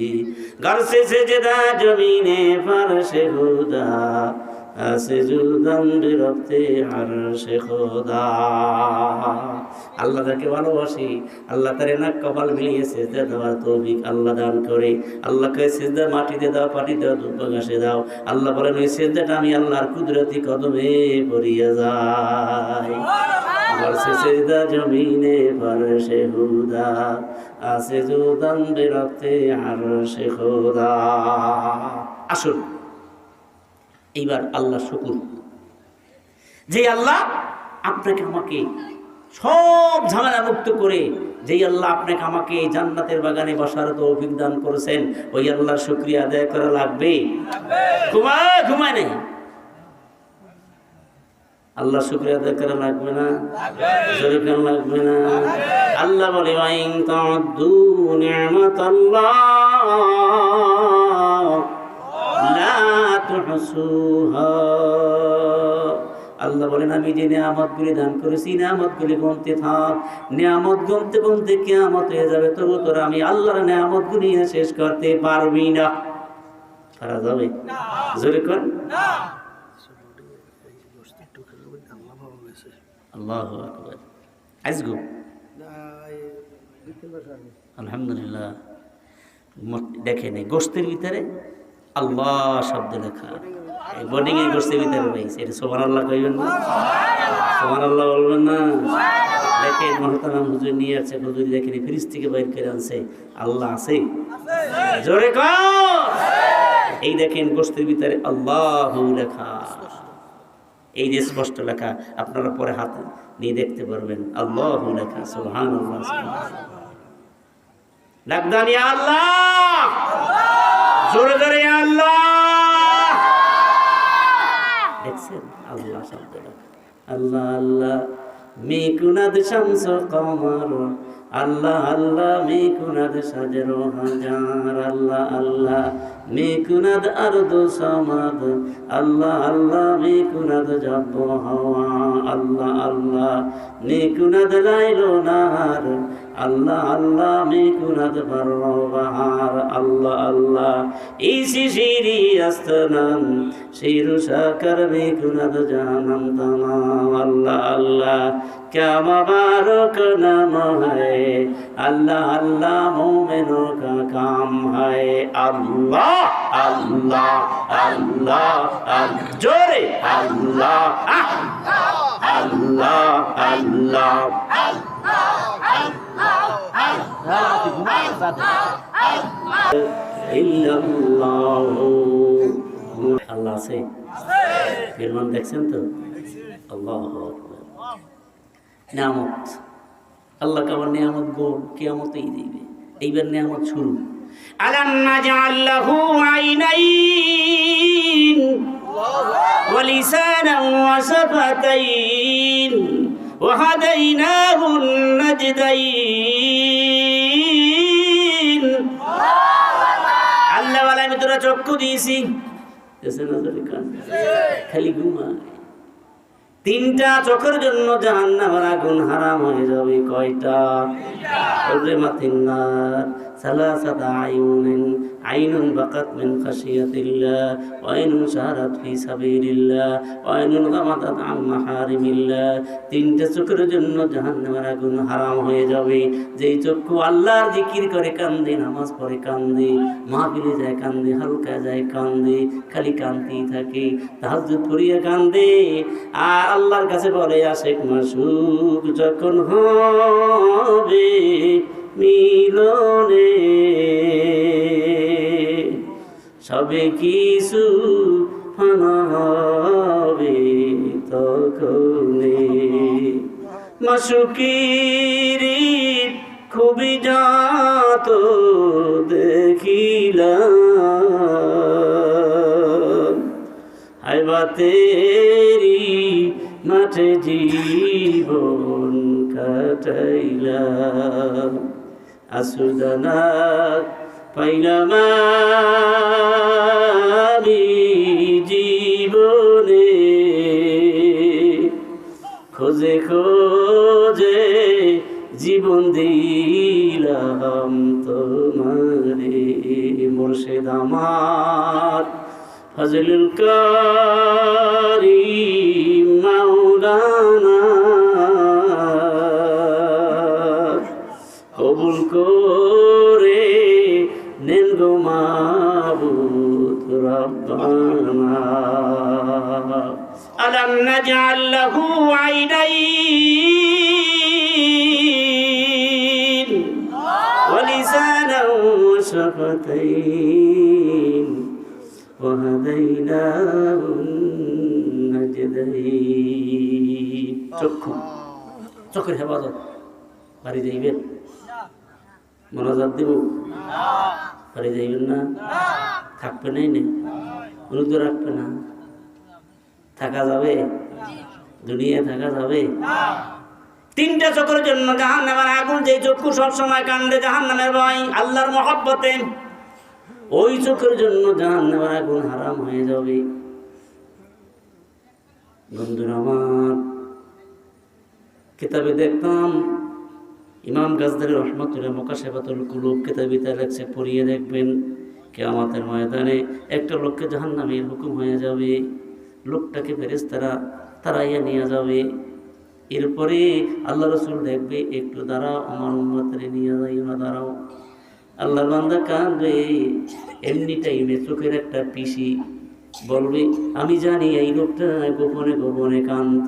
S1: घर से सजदा जमीने फर्श खुदा सुजूदन बिरफ्ते अर्श खुदा। আল্লাহ যাকে ভালোবাসি, আল্লাহ তার নাক কপাল মিলিয়ে সিজদা দেওয়ার তৌফিক আল্লাহ দান করে। আল্লাহকে সিজদা মাটিতে দাও, পাটিতে দাও, দুব্বা ঘাসে দাও। আল্লাহ বলেন ওই সিজদাটা আমি আল্লাহর কুদরতি কদমে পড়িয়া যাই। বলছে সিজদা জমিনে ফরশে হুদা আছে জুদান বিরফতে আরশে খোদা। আসুন এইবার আল্লাহ শুকর, যে আল্লাহ আপনাকে আমাকে সব ঝামেলা মুক্ত করে, যেই আল্লাহ আপনাকে আমাকে জান্নাতের বাগানে বসার তৌফিক দান করেছেন, ওই আল্লাহর শুকরিয়া আদায় করা লাগবে। ঘুমায় নেই, আল্লাহ শুকরিয়া আদায় করা লাগবে না? জোরে লাগবে না? আল্লাহ বলে ওয়াইন তা'উদ্দু নি'মাতাল্লাহ লা তুহসুহা। আল্লাহ বলেন আমি যে নিয়ামতগুলি দান করেছি, নিয়ামতগুলি গুনতে থাক। নিয়ামত গুনতে গুনতে কিয়ামত হয়ে যাবে, তবু তোরা আমি আল্লাহর নিয়ামতগুলি শেষ করতে পারবি না। পারা যাবে? জোরে কর না। আল্লাহু আকবার। আজগো আলহামদুলিল্লাহ দেখেন এই গোশতের ভিতরে আল্লাহ শব্দ লেখা, বোর্ডিং এর গোশতের ভিতরে রয়েছে। এটা সুবহানাল্লাহ কইবেন না? সুবহানাল্লাহ বলবেন না? দেখেন মহতারাম হুজুর নিয়ে আছে, হুজুর দেখেন ফ্রিজ থেকে বাইর করে আনছে, আল্লাহ আছে? জোরে কর। এই দেখেন গোশতের ভিতরে আল্লাহু লেখা, এই যে স্পষ্ট লেখা, আপনারা পরে হাত নিয়ে দেখতে পারবেন আল্লাহু লেখা। সুবহানাল্লাহ। ডাকদান ইয়া আল্লাহ, জোরে জোরে ইয়া আল্লাহ। দেখছেন আল্লাহ শব্দ লেখা, আল্লাহ আল্লাহ মিকুনাদ শামস কমর, আল্লাহ আল্লাহ মিকুনাদ সাজর হাজার, আল্লাহ আল্লাহ মিকুনাদ আরদু সামাদ, আল্লাহ আল্লাহ মিকুনাদ জব্ব হাওয়া, আল্লাহ আল্লাহ মিকুনাদ লাইল নাহার, আল্লাহ আল্লাহ মিকুনাদ বারর বাহার, আল্লাহ আল্লাহ ইসি শিরি আস্তনাম শিরু সাকার মিকুনাদ জাহান্নাম তামাম, আল্লাহ আল্লাহ क्या मुबारक नाम है, अल्लाह अल्लाह मोमिनों का काम है, अल्लाह अल्लाह अल्लाह जोरे अल्लाह अल्लाह अल्लाह अल्लाह से फिल्म দেখছেন তো? আল্লাহু আকবার। নিয়ামত, আল্লাহ কাবার নিয়ামত গোল কিয়ামতেই দিবে, এইবার নিয়ামত শুরু। আলাম নাজআল লাহু আইনাইন ওয়া লিসানান ওয়া শাফাতাইন ওয়া হাদাইনাহু নাজদাইন। আল্লাহ ওয়ালা আমি তোরা চক্ষু দিয়েছি, খালি ঘুমায়। তিনটা চোখের জন্য জাহান্নামের আগুন হারাম হয়ে যাবে। কয়টা? উযরিমাতিন নার সালাসাতা আয়ুনিন, আইনুন বাকাত মিন খাশিয়াতিল্লাহ, ওয়া আইনুন শাহারাত ফি সাবিলিল্লাহ, ওয়া আইনুন গামাদাত আন মাহারিমিল্লাহ। তিনটা চোখের জন্য জাহান্নামের আগুন হারাম হয়ে যাবে। যেই চক্ষু আল্লাহর জিকির করে কান্দে, নামাজ পড়ে কান্দে, মাহফিলে যায় কান্দে, হালকা যায় কান্দে, খালি কান্দেই থাকে, তাহাজ্জুদ পড়িয়া কান্দে, আর আল্লাহর কাছে বলে আশিক মাশুক যখন হবে মিলনে, সবে কিছু ফানা হবে তখনে। মাশুকির খুবই জাত দেখিলাম, হায়বাতেরি মাঠে জীবন কাটাইলাম, আসুদানা পাইলাম আমি জীবনে, খোঁজে খোঁজে জীবন দিলাম তোমারে। মুর্শিদ আমার ফজলুল কারীম মাওলানা কবুল করে নেন গো মাবুদ রব্বানা। আলাম নাজআল লাহু আইনাইন ওয়া লিসানান ওয়া শাফাতাইন ওয়া হাদাইনাহু নাজদাইন। চক্ষু, চোখের হেফাজত বাড়ি যাইবেন, মনোজাত দিব বাড়ি যাইবেন না, থাকবে নাই নে, অনুদ রাখবে না, থাকা যাবে দুনিয়ায়, থাকা যাবে। তিনটা চোখের জন্য জাহান্নামের আগুন, যে চক্ষু সবসময় কান্দে জাহান্নামের ভয় আল্লাহর মহব্বতে, ওই চোখের জন্য জাহান্নামের আগুন হারাম হয়ে যাবে। বন্ধুরা আমার, কিতাবে দেখতাম ইমাম গাজদালী রহমাতুল্লাহ মুকাশফাতুল কুলুব কিতাবিতে লেখছে, পড়িয়ে দেখবেন কিয়ামতের ময়দানে একটা লোককে জাহান্নামের হুকুম হয়ে যাবে, লোকটাকে ফেরেশতারা তাড়াইয়া নিয়ে যাবে। এরপরে আল্লাহ রাসূল দেখবে, একটু দাঁড়াও আমার উম্মতরে নিয়ে যাইও না, দাঁড়াও। আল্লাহর বান্দা কাঁদবে, এমনি টাইমে চোখের একটা পিসি বলবে আমি জানি এই লোকটা গোপনে গোপনে কান্ত।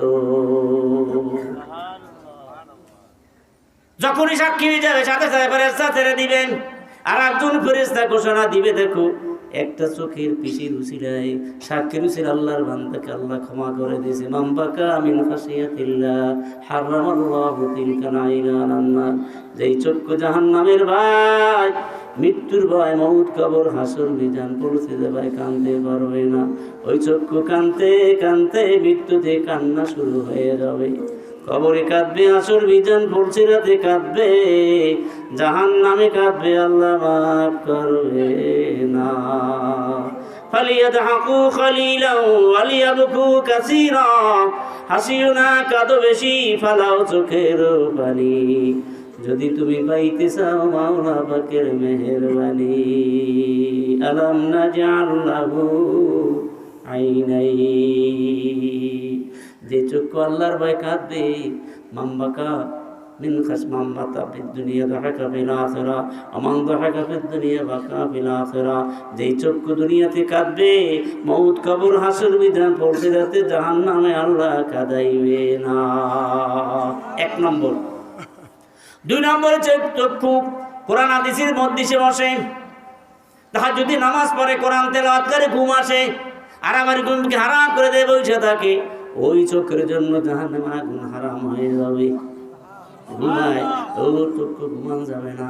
S1: যখনই সাক্ষী হয়ে যাবে সাথে সাথে ফেরেশতা ছেড়ে দিবেন। আর একজন ফেরেশতা ঘোষণা দিবে, দেখো একটা চোখের পিসির উসিলায় সাক্ষীর উসিল আল্লাহর বান্দাকে আল্লাহ ক্ষমা করে দিয়েছে। মামবাকা মিন খাশিয়াতিল্লাহ হারামাল্লাহু তিলকা নাইরান নার। যেই চক্ষু জাহান্নামের ভাই, মৃত্যুর ভয়, মউত, কবর, হাসর, মিজান পরিস্থিতি ভাই কাঁদতে পারবে না। ওই চক্ষু কাঁদতে কাঁদতে মৃত্যুতে কান্না শুরু হয়ে যাবে। কবরে কাঁদবে, হাসর মিজান পরিস্থিতিতে কাঁদবে, জাহান্নামে কাঁদবে, আল্লাহ মাফ করবে না। ফালিয়াদহাকু খালিলান ওয়ালিয়াবকু কাসীরা। হাসিও না, কাঁদো বেশি, ফালাও চোখের পানি, যদি তুমি পাইতে চাও মাওলা পাকের মেহেরবানি। আলাম নাজআল লাহু আইনাইন। যে চক্ষু আল্লাহর ভয় কাঁদবে, মামবাকা মিন মামবাতা ফিদ দুনিয়া দাহাকা ফিল আখিরা আমান দাহাকা ফিদ দুনিয়া বাকা ফিল আখিরা। যেই চক্ষু দুনিয়াতে কাঁদবে, মউত, কবর, হাসর, মিজান পরিস্থিতিতে জাহান্নামে আল্লাহ কাঁদাইবে না। এক নম্বর। দুই নম্বরে চক্ষু কোরআন হাদিসের মজলিসে বসে, তাহাজ্জুদের নামাজ পড়ে, কোরআন তেলাওয়াত করে, ঘুম আসে, আর আমার ঘুমকে হারাম করে দেয়, বসে থাকে, ওই চোখের জন্য জাহান্নামের আগুন হারাম হয়ে যাবে। ঘুমায়, ওর চক্ষু ঘুমানো যাবে না।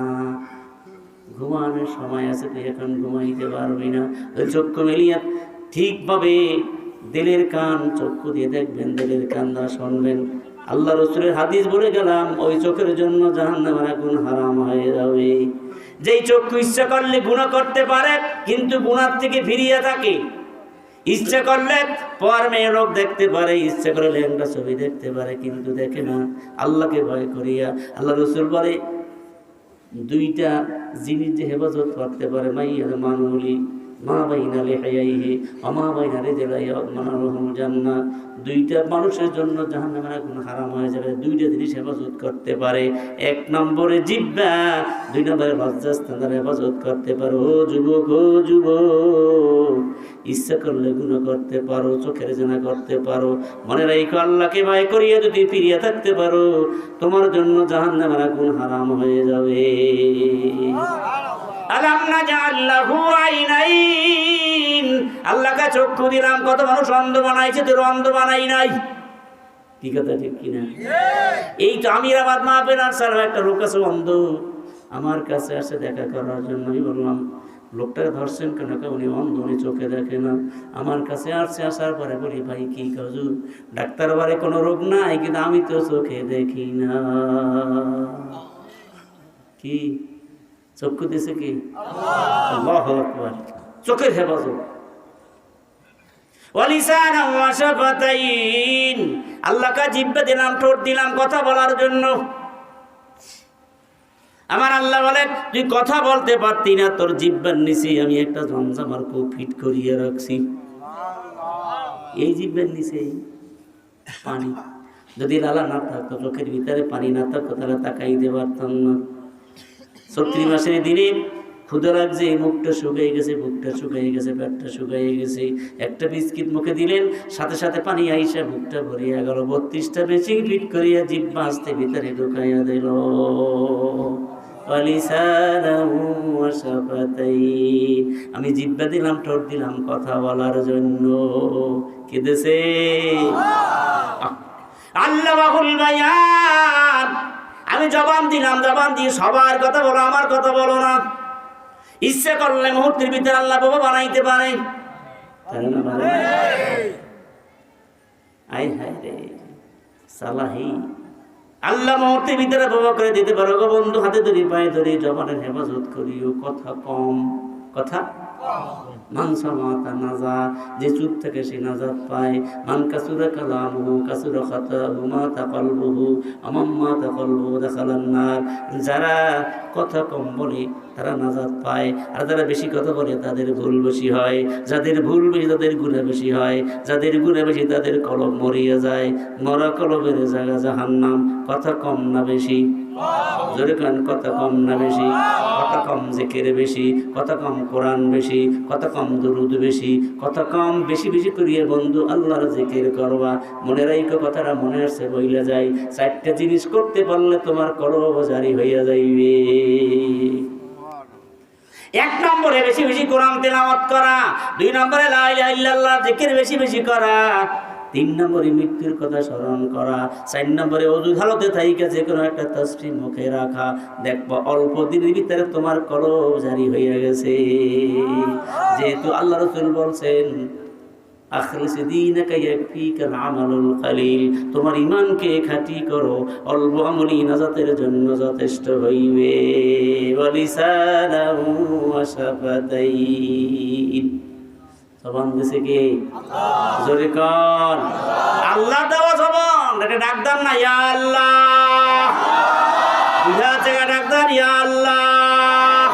S1: ঘুমানোর সময় আছে, তুই এখন ঘুমাইতে পারবি না। ওই চক্ষু মেলিয়া ঠিকভাবে দিলের কান চক্ষু দিয়ে দেখবেন, দিলের কান দ্বারা শুনবেন। আল্লাহ রাসূলের হাদিস বলে গেলাম, ওই চোখের জন্য জাহান্নামের আগুন হারাম হয়ে যাবে। যেই চক্ষু ইচ্ছা করলে গুনাহ করতে পারে, কিন্তু গুনাহ থেকে ফিরিয়ে থাকে। ইচ্ছা করলে পর মেয়ে লোক দেখতে পারে, ইচ্ছা করে ল্যাংড়া ছবি দেখতে পারে, কিন্তু দেখে না, আল্লাহকে ভয় করিয়া। আল্লাহ রাসূল বলে, দুইটা জিনিস যে হেফাজত করতে পারে, মাইয়া মানুলি মা বাইনা লিহাইহি ওয়া মা বাইনা রিজলাইহি মানারুহুল জান্নাহ। দুইটা মানুষের জন্য জাহান্নামের আগুন হারাম হয়ে যাবে। দুইটা জিনিস হেফাজত করতে পারে। এক নম্বরে জিহ্বা, দুই নম্বরে লজ্জাস্থানের হেফাজত করতে পারো। ও যুবক, ও যুবক, ইচ্ছা করলে গুনাহ করতে পারো, চোখের জিনা করতে পারো। মনে রাখো, আল্লাহকে ভয় করিয়া যদি ফিরিয়ে থাকতে পারো, তোমার জন্য জাহান্নামের আগুন হারাম হয়ে যাবে। আলাম নাজআল লাহু আইনাইন। আল্লাহকে চক্ষু দিলাম, কত মানুষ অন্ধ বানাইছে, তোর অন্ধ বানাই নাই। কি কথা ঠিক কিনা? এই তো আমিরাবাদ মাহফিল আসলাম, একটা লোক আছে অন্ধ, আমার কাছে আসে দেখা করার জন্য। আমি বললাম, লোকটাকে ধরছেন কেন? উনি অন্ধ, উনি চোখে দেখে না। আমার কাছে আসছে, আসার পরে বলি, ভাই কি কাজু, ডাক্তার বারে কোনো রোগ নাই, কিন্তু আমি তো চোখে দেখি না। কি চক্ষু দিছে কি? আল্লাহু আকবার। চোখের হেফাজত। ওয়ালিসানান ওয়া শাফাতাইন। আল্লাহকে জিহ্বা দিলাম, ঠোঁট দিলাম কথা বলার জন্য। আমার আল্লাহ বলে, তুই কথা বলতে পারতি না, তোর জিহ্বার নিচে আমি একটা জমজমার কূপ ফিট করিয়ে রাখছি। এই জিহ্বার নিচে পানি, যদি লালা না থাকতো, চোখের ভিতরে পানি না থাকতো, তাহলে তাকাইতে পারতাম না। ৩৬ মাসের দিনে ক্ষুধা লাগছে, মুখটা শুকিয়ে গেছে, বুকটা শুকিয়ে গেছে, পেটটা শুকিয়ে গেছে। একটা বিস্কিট মুখে দিলেন, সাথে সাথে পানি আইসা বুকটা ভরিয়া গেল। ৩২টা বেশি ফিট করিয়া জিহ্বা আস্তে ভিতরে ঢুকাইয়া দিল। আমি জিহ্বা দিলাম, ঠোঁট দিলাম কথা বলার জন্য। কেঁদেছে আল্লাহ বাহুল বায়ান। আমি জবান দিলাম, জবান দিয়ে সবার কথা বলো, আমার কথা বলো না। ইচ্ছা করলে মুহূর্তের ভিতরে আল্লাহ বাবা বানাইতে পারে। আয় হায় রে সালাহি, আল্লাহ মুহূর্তের ভিতরে বাবা করে দিতে পারো। গো বন্ধু, হাতে ধরি, পায়ে ধরি, জবানের হেফাজত করিও, কথা কম, কথা মানসামাতা নাজা। যে চুপ থেকে সে নাজাত পায়। মান কাসুরা কালামুহু কাসুরা খাতাহু মাতা কলবুহু আমাম্মা তাকলবুহু দাখালান নার। যারা কথা কম বলে তারা নাজাত পায়, আর যারা বেশি কথা বলে তাদের ভুল বেশি হয়। যাদের ভুল বেশি তাদের গুনাহ বেশি হয়। যাদের গুনাহ বেশি তাদের কলব মরিয়া যায়। মরা কলবের জায়গা জাহান্নাম। কথা কম না বেশি? জোরে কান, কত কম না বেশি? কত কম জিকির বেশি, কত কম কোরআন বেশি, কত কম দুরুদ বেশি, কত কম বেশি বেশি করিয়ে বন্ধু আল্লাহর জিকির করবা। মনে রাখো কথাটা, মনে আসছে বইলা যায়, 4টা জিনিস করতে পারলে তোমার কলব জারি হইয়া যাইবে। 1 নম্বরে বেশি বেশি কোরআন তেলাওয়াত করা, 2 নম্বরে লা ইলাহা ইল্লাল্লাহ জিকির বেশি বেশি করা, 3 নম্বরে মৃত্যুর কথা স্মরণ করা, 4 নম্বরে ওযু হালতে থাইকা যে কোনো একটা তাসবিহ মুখে রাখা। দেখবা অল্প দিনের ভিতরে তোমার কলব জারি হয়ে গেছে। যেহেতু আল্লাহ রাসূল বলছেন আখলিস দীনাকা ইয়াকফিকাল আমালুল কলিল, তোমার ঈমানকে খাঁটি করো, অল্প আমলই নাজাতের জন্য যথেষ্ট হইবে। ওয়ালিসানাহু ওয়া শাফাতাইন, জবান দিছে কে? জোরে কান, আল্লাহ দেওয়া জবান। এটা ডাকদার না ইয়া আল্লাহ, বুঝা আছে ডাকদার ইয়া আল্লাহ,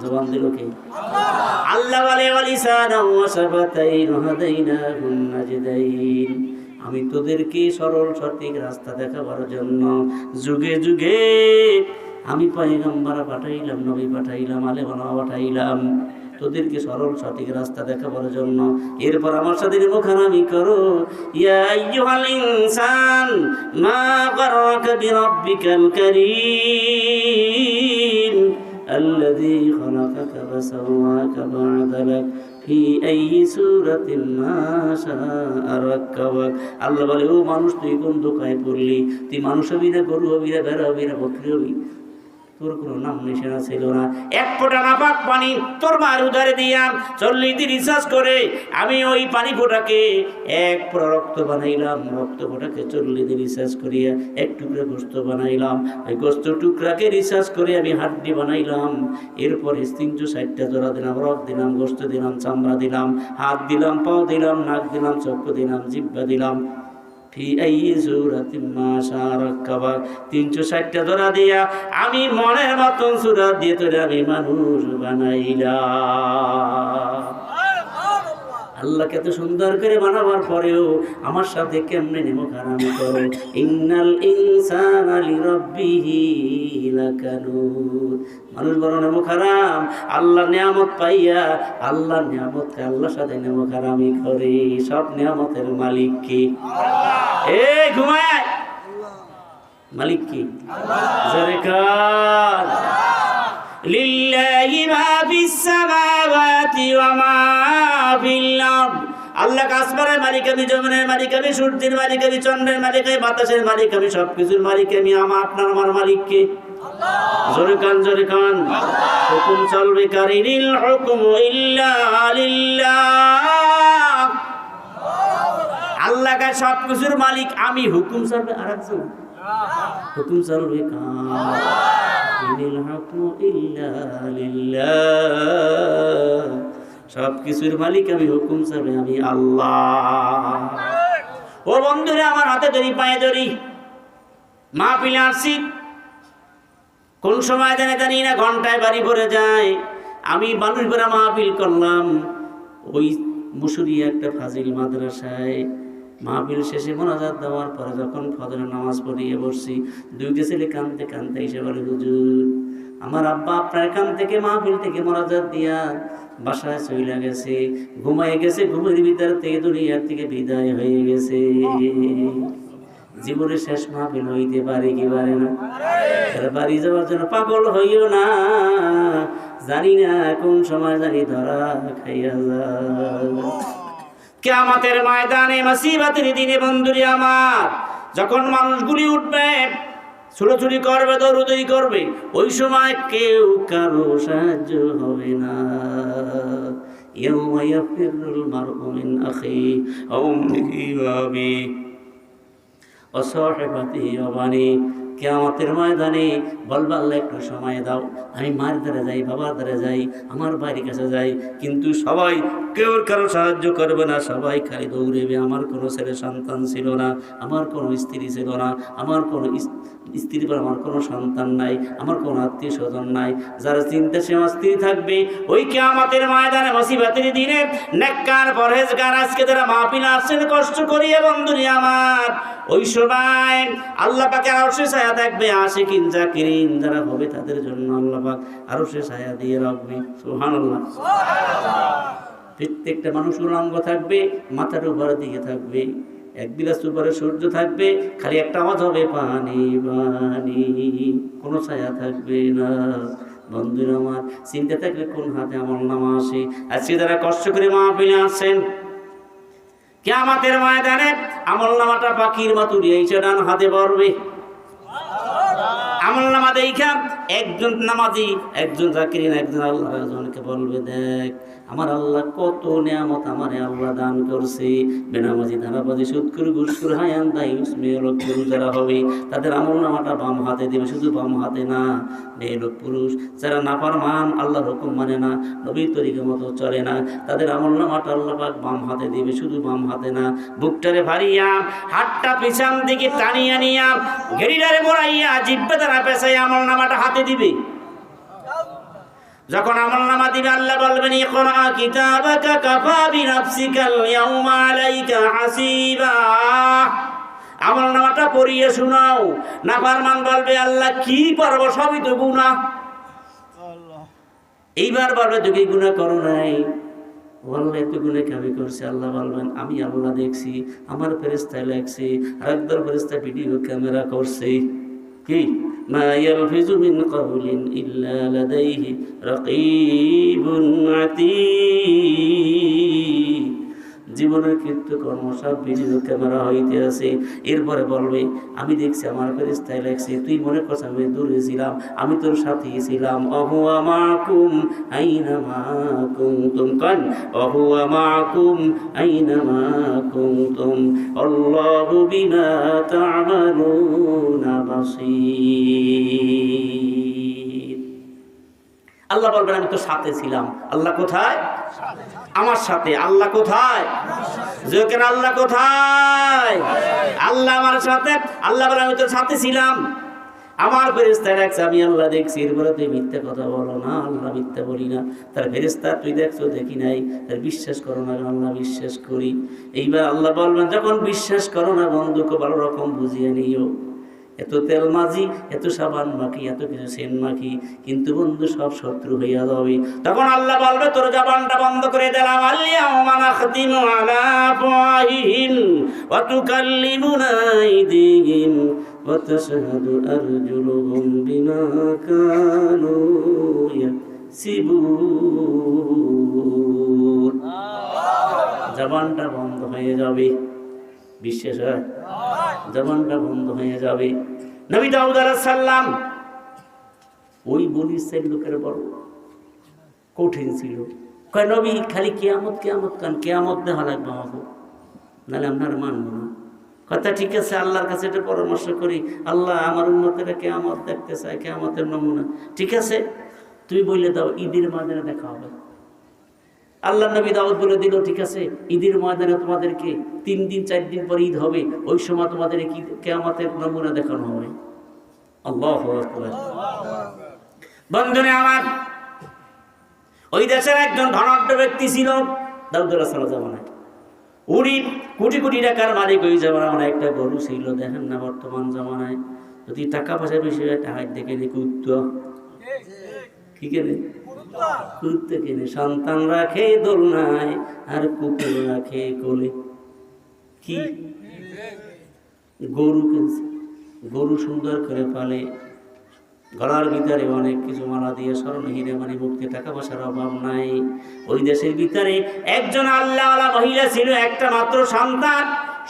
S1: জবান দিল কে? আল্লাহ বলে ওয়ালিসানাহু ওয়া শাফাতাইন হাদাইনাহুন নাজদাইন, আমি তোদেরকে সরল সঠিক রাস্তা দেখাবার জন্য যুগে যুগে আমি পয়গম্বর পাঠাইলাম, নবী পাঠাইলাম, আলেম ওলামা পাঠাইলাম, তোদেরকে সরল সঠিক রাস্তা দেখাবার জন্য। এরপর আমার সাথে মুখানামি করো। ইয়া আইয়ুহাল ইনসান মা গাররাকা বিরাব্বিকাল কারীম الذي خلقك فسواك فعدلك في أي سورة ما شاء ركبك। আল্লাহ বলে, ও মানুষ, তুই কোন দোকায় পড়লি? তুই মানুষ হবি না, গরু হবি না, ভেড়া হবি না, বকরি হবি? তোর কোনো নাম নিশানা ছিল না। 1 ফোঁটা নাপাক পানি তোর মার উদারে দিয়াম, 40 দিন রিসার্চ করে আমি ওই পানি ফোঁটাকে 1 ফোঁটা রক্ত বানাইলাম, রক্ত ফোঁটাকে 40 দিন রিসার্চ করিয়া 1 টুকরা গোস্ত বানাইলাম, ওই গোস্ত টুকরাকে রিসার্চ করে আমি হাড্ডি বানাইলাম। এরপরে 360টা জোড়া দিলাম, রক দিলাম, গোস্ত দিলাম, চামড়া দিলাম, হাত দিলাম, পাও দিলাম, নাক দিলাম, চক্ষু দিলাম, জিহ্বা দিলাম। ফি আইয়ি সূরাতিন মা শাআ রাক্কাবাক, 360টা জোড়া দিয়া আমি মনের মতন সূরা দিয়ে তোরে আমি মানুষ বানাইলাম। আল্লাহকে এত সুন্দর করে বানাবার পরেও আমার সাথে কেমনে নেমখারামি করো। ইন্নাল ইনসানা লিরাব্বিহি লাকানুদ, মানুষ বড় নেমখারাম। আল্লাহ নিয়ামত পাইয়া আল্লাহ নিয়ামতকে আল্লাহর সাথে নেমখারামি করে। সব নিয়ামতের মালিক কে? এই ঘুমায় মালিক কে? জোরে কার। লিল্লাহি মা ফিস সামাওয়াতি ওয়া মা ফিল আরদ, আল্লাহ আসমানের মালিক আমি, জমিনের মালিক আমি, সূর্যের মালিক আমি, চন্দ্রের মালিক আমি, বাতাসের মালিক আমি, সবকিছুর মালিক আমি। আপনার আমার মালিক কে? জোরে কান, জোরে কান। হুকুম চলবে কারিনিল হুকমু ইল্লা লিল্লাহ, আল্লাহ কা সবকিছুর মালিক আমি, হুকুম চলবে আরেকজন। হুকুম চলবে কার? কারিনিল হুকমু ইল্লা লিল্লাহ, সবকিছুর মালিক আমি, হুকুম চলবে আমি আল্লাহ। ও বন্ধুরা, আমার হাতে ধরি, পায়ে ধরি, মাহফিলে আসছি, কোন সময় জানি না ঘন্টায় বাড়ি ভরে যায়। আমি মানুষ ভরা মাহফিল করলাম ওই মুসুরিয়া একটা ফাজিল মাদ্রাসায়। মাহফিল শেষে মোনাজাত দেওয়ার পরে যখন ফজরের নামাজ পড়িয়ে বসছি, 2টা ছেলে কাঁদতে কাঁদতে এসে বলে, হুজুর আমার আব্বা আপনার কান থেকে মাহফিল থেকে মোনাজাত দিয়া বাসায় চলে গেছে, ঘুমায় গেছে, ঘুমের ভিতর থেকে দুনিয়ার থেকে বিদায় হয়ে গেছে। জীবনের শেষ মাহফিল হইতে পারে কি পারে না? বাড়ি যাওয়ার জন্য পাগল হইও না, জানি না কোন সময় জানি ধরা খাইয়া যায়। কিয়ামতের ময়দানে, মুসিবতের দিনে বন্ধুরে আমার, যখন মানুষগুলি উঠবে, ছুটোছুটি করবে, দৌড়দৌড়ি করবে, ওই সময় কেউ কারো সাহায্য হবে না। ইয়াউমা ইয়াফিরুল মারউ মিন আখিহি ওয়া উম্মিহি ওয়া আবিহি ওয়া সাহিবাতিহি ওয়া বানিহি। কিয়ামতের ময়দানে বলবা, আল্লাহ একটু সময় দাও, আমি মার ধারে যাই, বাবার ধারে যাই, আমার বাড়ির কাছে যাই, কিন্তু সবাই কেউ কারো সাহায্য করবে না, সবাই খালি দৌড়েবে। আমার কোনো ছেলে সন্তান ছিল না, আমার কোনো স্ত্রী ছিল না, আমার কোনো স্ত্রীর পর আমার কোনো সন্তান নাই, আমার কোনো আত্মীয় স্বজন নাই। যারা চিন্তা সে স্ত্রী থাকবে ওই কিয়ামতের ময়দানে, মুসিবতের দিনে, নেককার পরহেজগার আজকে যারা মাহফিল আসছেন কষ্ট করিয়ে বন্ধুরে আমার, ওই সময় আল্লাহ পাকের আরশে ছায়া থাকবে আশিকিন জাকিরিন, যারা হবে তাদের জন্য আল্লাহ পাক আরশে ছায়া দিয়ে রাখবে। সুবহানাল্লাহ। প্রত্যেকটা মানুষ উলঙ্গ থাকবে, মাথার উপরের দিকে থাকবে, এক বিলাস উপরে সূর্য থাকবে, খালি একটা আওয়াজ হবে পানি পানি, কোনো ছায়া থাকবে না। বন্ধুরা আমার, চিন্তা থাকলে কোন হাতে আমলনামা আসে? আজকে যারা কষ্ট করে মাহফিলে আসছেন, কিয়ামতের ময়দানে আমলনামাটা পাখির মতো উড়ে এসে ডান হাতে পড়বে। আমলনামা দেখা একজন নামাজি, একজন জাকিরিন, একজন আল্লাহর রাজনকে বলবে, দেখ আমার আল্লাহ কত নিয়ামত আমারে আল্লাহ দান করছে। বেনামাজি, ধারাবাজি, সুদখোর, ঘুষখোর, হায়ান, দায়ুস, মেয়ে লোক পুরুষ যারা হবে তাদের আমলনামাটা বাম হাতে দেবে। শুধু বাম হাতে না, মেয়ে লোক পুরুষ যারা নাফরমান, আল্লাহর হুকুম মানে না, নবীর তরিকা মতো চলে না, তাদের আমলনামাটা আল্লাহ পাক বাম হাতে দেবে। শুধু বাম হাতে না, বুকটারে ভারিয়া, হাতটা পিছন দিকে টানিয়া নিয়া, গেরিডারে মোড়াইয়া, জিব্বে দ্বারা পেছাইয়া আমলনামাটা হাতে দিবে। যখন আমলনামা দিবে আল্লাহ বলবেন, ইকরা কিতাবাকা কাফা বিনাফসিকাল ইয়াউমা আলাইকা হাসিবা। আমলনামাটা পড়িয়ে শোনাও। নাফরমান বলবে, আল্লাহ কি পারব, সবই তো গুনাহ। এইবার বলবে, তুমি গুনাহ করো নাই? বললে এত গুনাহ আমি করছি। আল্লাহ বলবেন, আমি আল্লাহ দেখছি, আমার ফেরেশতায় লেখছে, আরেকদল ফেরেশতা ভিডিও ক্যামেরা করছে। কি মা ইয়ালফিজু মিন কাউলিন ইল্লা লাদাইহি রাকীবুন আতীদ। জীবনের কৃতকর্ম সব ভিডিও ক্যামেরা হইতে আছে। এরপরে বলবে, আমি দেখছি, আমার ফেরেশতায় লেখছে, তুই মনে করছ আমি দূরে ছিলাম, আমি তোর সাথে ছিলাম। অহুয়া মাকুম আইনামা কুনতুম, কান অহুয়া মাকুম আইনামা কুনতুম আল্লাহু বিমা তা'মালুনা বাসীর। আল্লাহ বলবেন, আমি তোর সাথে ছিলাম। আল্লাহ কোথায়? আমার সাথে। আল্লাহ কোথায়? যেখান আল্লাহ কোথায়? আল্লাহ আমার সাথে। আল্লাহ বলে, আমি তোর সাথে ছিলাম, আমার ফেরেশতায় দেখছে, আমি আল্লাহ দেখছি। এরপরে তুই মিথ্যা কথা বলো না। আল্লাহ মিথ্যা বলি না। তার ফেরেশতা, তুই দেখছো, দেখি নাই, তার বিশ্বাস করো না। আল্লাহ বিশ্বাস করি। এইবার আল্লাহ বলবেন, যখন বিশ্বাস করো না বন্ধুকে ভালো রকম বুঝিয়ে নিও। এত তেল মাজি, এত সাবান মাখি, এত কিছু সেন মাখি, কিন্তু বন্ধু সব শত্রু হইয়া যাবে। তখন আল্লাহ বলবে, তোর জবানটা বন্ধ করে দিলাম। আল-ইয়াওমা নাখতিমু আলা আফওয়াহিহিম ওয়া তুকাল্লিমুনা আইদিহিম ওয়া তাশহাদু আরজুলুহুম বিমা কানু ইয়াকসিবুন। জবানটা বন্ধ হয়ে যাবে। বিশ্বাস হয়? জবানটা বন্ধ হয়ে যাবে। নবী দাউদ আলাইহিস সালাম ওই বনি ইসরাইল লোকের বড় কঠিন ছিল। কয়, নবী খালি কিয়ামত কিয়ামত কান, কিয়ামত দেখা লাগবে আমাকে, নাহলে আপনার মানব না। কথা ঠিক আছে, আল্লাহর কাছে এটা পরামর্শ করি, আল্লাহ আমার উম্মতেরা কিয়ামত দেখতে চায়, কিয়ামতের নমুনা। ঠিক আছে, তুমি বলে দাও, ঈদের ময়দানে দেখা হবে। আল্লাহ নবী দাউদ বলে দিল, ঠিক আছে, ঈদের ময়দানে তোমাদেরকে 3 দিন 4 দিন পর ঈদ হবে, ওই সময় তোমাদের কিয়ামতের নমুনা দেখানো হবে। আল্লাহু আকবার। বন্ধুরে আমার, ওই দেশের একজন ধনাঢ্য ব্যক্তি ছিল দাউদ আলাইহিস সালামের জামানায়। উনি কোটি কোটি টাকার মালিক। ওই জামানায় একটা গরু ছিল। দেখেন না বর্তমান জামানায় যদি টাকা পয়সা বেশি হয়, টাকায় দেখে নি কুত্তা কি কেনে, কুত্তে কেনে। সন্তান রাখে দোলনায় আর কুকুর রাখে কোলে। কি গরু কিনছে, গরু সুন্দর করে পালে, গলার ভিতরে অনেক কিছু মালা দিয়ে স্বর্ণ হিরে মানে মুক্তি, টাকা পয়সার অভাব নাই। ওই দেশের ভিতরে একজন আল্লাহওয়ালা মহিলা ছিল, একটা মাত্র সন্তান,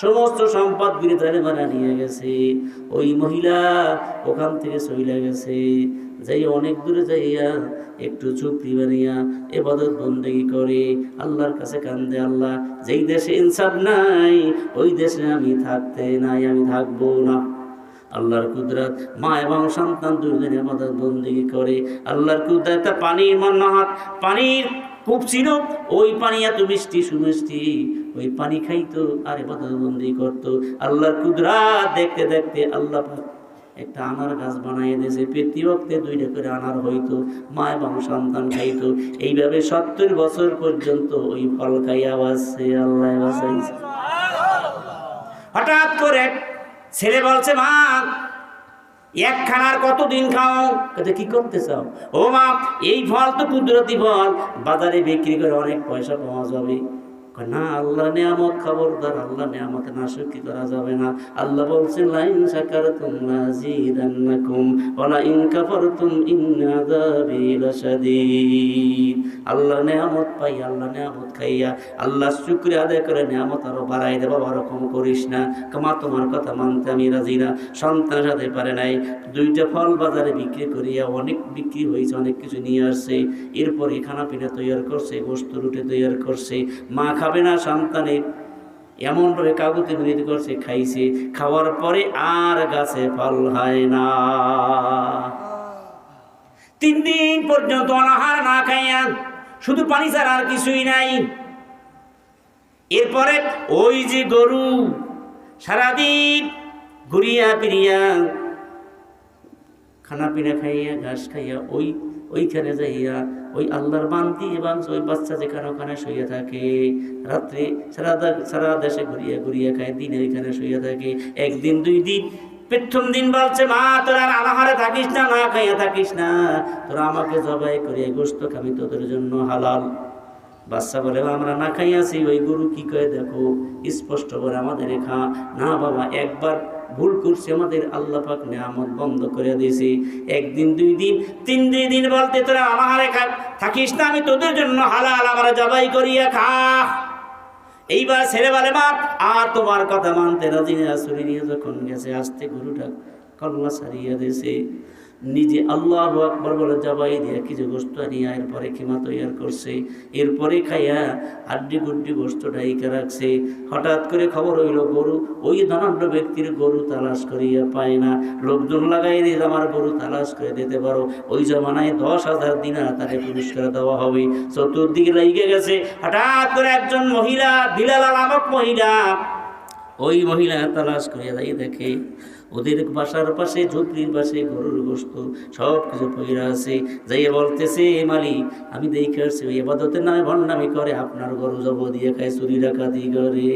S1: সমস্ত সম্পদ ভিতরে মারা নিয়ে গেছে। ওই মহিলা ওখান থেকে চলে গেছে, যাই অনেক দূরে যাইয়া একটু চুপড়ি বানিয়া ইবাদত বন্দেগী করে আল্লাহর কাছে কান্দে, আল্লাহ যেই দেশে ইনসাফ নাই ওই দেশে আমি থাকতে নাই, আমি থাকবো না। আল্লাহর কুদরত, মা এবং সন্তান দুজনে ইবাদত বন্দেগী করে। আল্লাহর কুদরত, পানির মন্নাহাত, পানির কূপ ছিল, ওই পানি এত মিষ্টি সুমিষ্টি, ওই পানি খাইতো আর ইবাদত বন্দেগী করতো। আল্লাহর কুদরত দেখতে দেখতে আল্লাহ একটা আনার গাছ বানাই দিয়েছে। প্রতি বক্তে 2টা করে আনার হইতো, মা এবং সন্তান খাইতো। এইভাবে 70 বছর পর্যন্ত ওই ফল খাইয়া বাঁচছে। আল্লাহ বাঁচাইছে। হঠাৎ করে ছেলে বলছে, মা একখানার কতদিন খাও? কি করতে চাও? ও মা, এই ফল তো কুদরতি ফল, বাজারে বিক্রি করে অনেক পয়সা পাওয়া যাবে। না, আল্লাহ নিয়ামত, খবরদার, আল্লাহ নিয়ামত নাশকরি করা যাবে না। আল্লাহ বলছেন লাইন শাকারতুম লাযিদান্নাকুম ওয়া লাইন কাফারতুম ইন্না আযাবি লাশাদীদ। আল্লাহ নিয়ামত পাই, আল্লাহ নিয়ামত খাইয়া আল্লাহ শুকরিয়া আদায় করে নিয়ামত আরো বাড়াই দেব। ওরকম করিস না। মা, তোমার কথা মানতে আমি রাজি না। সন্তান সাথে পারে নাই, 2টা ফল বাজারে বিক্রি করিয়া অনেক বিক্রি হয়েছে, অনেক কিছু নিয়ে আসছে। এরপরে খানা পিনা তৈরি করছে, গোশত রুটি তৈরি করছে। মা খাবে না, সন্তানের এমনভাবে কাগজে মৃত করছে, খাইছে। খাওয়ার পরে আর গাছে ফল হয় না। 3 দিন পর্যন্ত অনাহার না খাইয়া শুধু পানি ছাড়া আর কিছুই নাই। এরপরে ওই যে গরু সারাদিন ঘুরিয়া ফিরিয়া খানা পিনা খাইয়া ঘাস খাইয়া ওইখানে যাইয়া ওই আল্লাহর বান্দি এবং ওই বাচ্চা যেখানে ওখানে শুয়ে থাকে, রাত্রে সারা দেশে ঘুরিয়া ঘুরিয়া খায়, দিনে ওইখানে শুয়ে থাকে। 1 দিন 2 দিন, প্রথম দিন বলছে মা তোরা আনাহারে থাকিস না, না খাইয়া থাকিস না, তোরা আমাকে জবাই করিয়া গোশত খাবি, তোদের জন্য হালাল। বাচ্চা বলে আমরা না খাইয়াছি। ওই গরু কি করে দেখো, স্পষ্ট করে আমাদের খা। না বাবা, একবার ভুল করছে, আমাদের আল্লাহ পাক নিয়ামত বন্ধ করে দিয়েছে। 1 দিন 2 দিন 3 দিন বলতে তোরা আনাহারে থাকিস না, আমি তোদের জন্য হালাল আমরা জবাই করিয়া খা। এইবার ছেলে বলে মা আর তোমার কথা মানতে রাজি না। ছুরি নিয়ে যখন গেছে, আস্তে গরুটা কল্লা ছাড়িয়ে দিয়েছে। নিজে আল্লাহু আকবার বলে জবাই দিয়া কিছু গোশত নিয়ে এরপরে খিমা তৈরি করছে। এরপরে খাইয়া হাড্ডি গুড্ডি গোশত ঢাইকা রাখছে। হঠাৎ করে খবর হইল গরু, ওই ধনাঢ্য ব্যক্তির গরু তালাশ করিয়া পায় না। লোকজন লাগাই দিয়ে আমার গরু তালাশ করে দিতে পারো, ওই জমানায় 10,000 দিনার তাকে পুরস্কার দেওয়া হবে। চতুর্দিকে লেগে গেছে। হঠাৎ করে একজন মহিলা, বিলাল নামক মহিলা, ওই মহিলা তালাশ করিয়া যাই দেখে ওদের বাসার পাশে, ঝুপড়ির পাশে গরুর গোশত সব কিছু পইরা আছে। যাইয়া বলতেছে মালিক, আমি দেখে আসছি ওই ইবাদতের নামে ভণ্ডামি করে আপনার গরু জব দিয়ে খায়, চুরি ডাকাতি করে।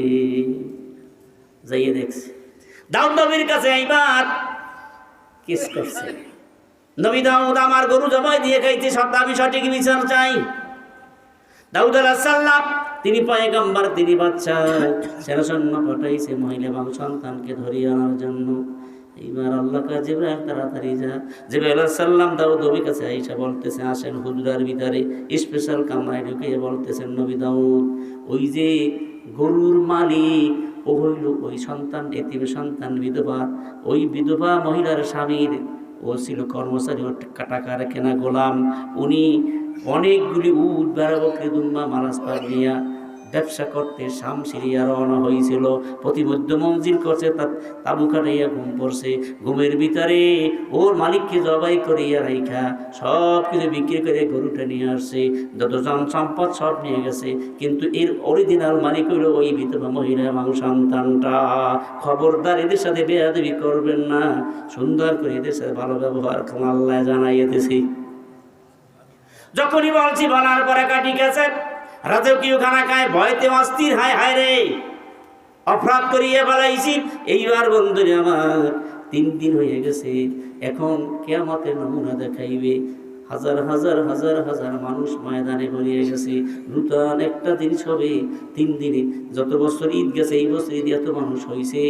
S1: যাইয়ে দেখছে দাউদ নবীর কাছে এইবার কেস করছে, নবী দাউদ আমার গরু জবাই দিয়ে খাইতে, আমি সঠিক বিচার চাই। দাউদ আলাইহিস সালাম তিনি পয়গম্বর, তিনি বাচ্চা, সেনাসৈন্য পাঠাইছে মহিলা এবং সন্তানকে ধরিয়ে আনার জন্য। এইবার আল্লাহ কা জিবরাইল তাড়াতাড়ি যা। জিবরাইল আলাইহিস সালাম দাউদ নবীর কাছে আইসা বলতেছে আসেন হুজরার ভিতরে, স্পেশাল কামরায় ঢুকে বলতেছেন নবী দাউদ, ওই যে গরুর মালিক ও হইল ওই সন্তান, এতিম সন্তান, বিধবা। ওই বিধবা মহিলার স্বামীর ও ছিল কর্মচারী, ও টাকার কেনা গোলাম। উনি অনেকগুলি উট, বেড়া, বকরি, দুম্বা, মালাস পার নিয়া ব্যবসা করতে শাম সিরিয়া রওনা হয়েছিল। প্রতিমধ্য মঞ্জিল করছে, তার তাবু কাটাইয়া ঘুম পড়ছে। ঘুমের ভিতরে ওর মালিককে জবাই করিয়া রাইখা সব কিছু বিক্রি করে গরুটা নিয়ে আসছে, যত জন সম্পদ সব নিয়ে গেছে। কিন্তু এর অরিজিনাল মালিক হইল ওই বিধবা মহিলা এবং সন্তানটা। খবরদার এদের সাথে বেয়াদবি করবেন না, সুন্দর করে এদের সাথে ভালো ব্যবহার আল্লাহ জানাইয়ে দিয়েছি। যখনই বলছি বলার পরে কাটি গেছে, রাজকীয় খানা খায়, ভয়তে অস্থির, হায় হায় রে অপরাধ করিয়া বলাইছি। এইবার বন্ধুরে আমার 3 দিন হয়ে গেছে, এখন কিয়ামতের নমুনা দেখাইবে। হাজার হাজার হাজার হাজার মানুষ ময়দানে ভরিয়ে গেছে। নূতন একটা জিনিস হবে 3 দিনে। যত বছর ঈদ গেছে, এই বছর ঈদ এত মানুষ হয়েছে,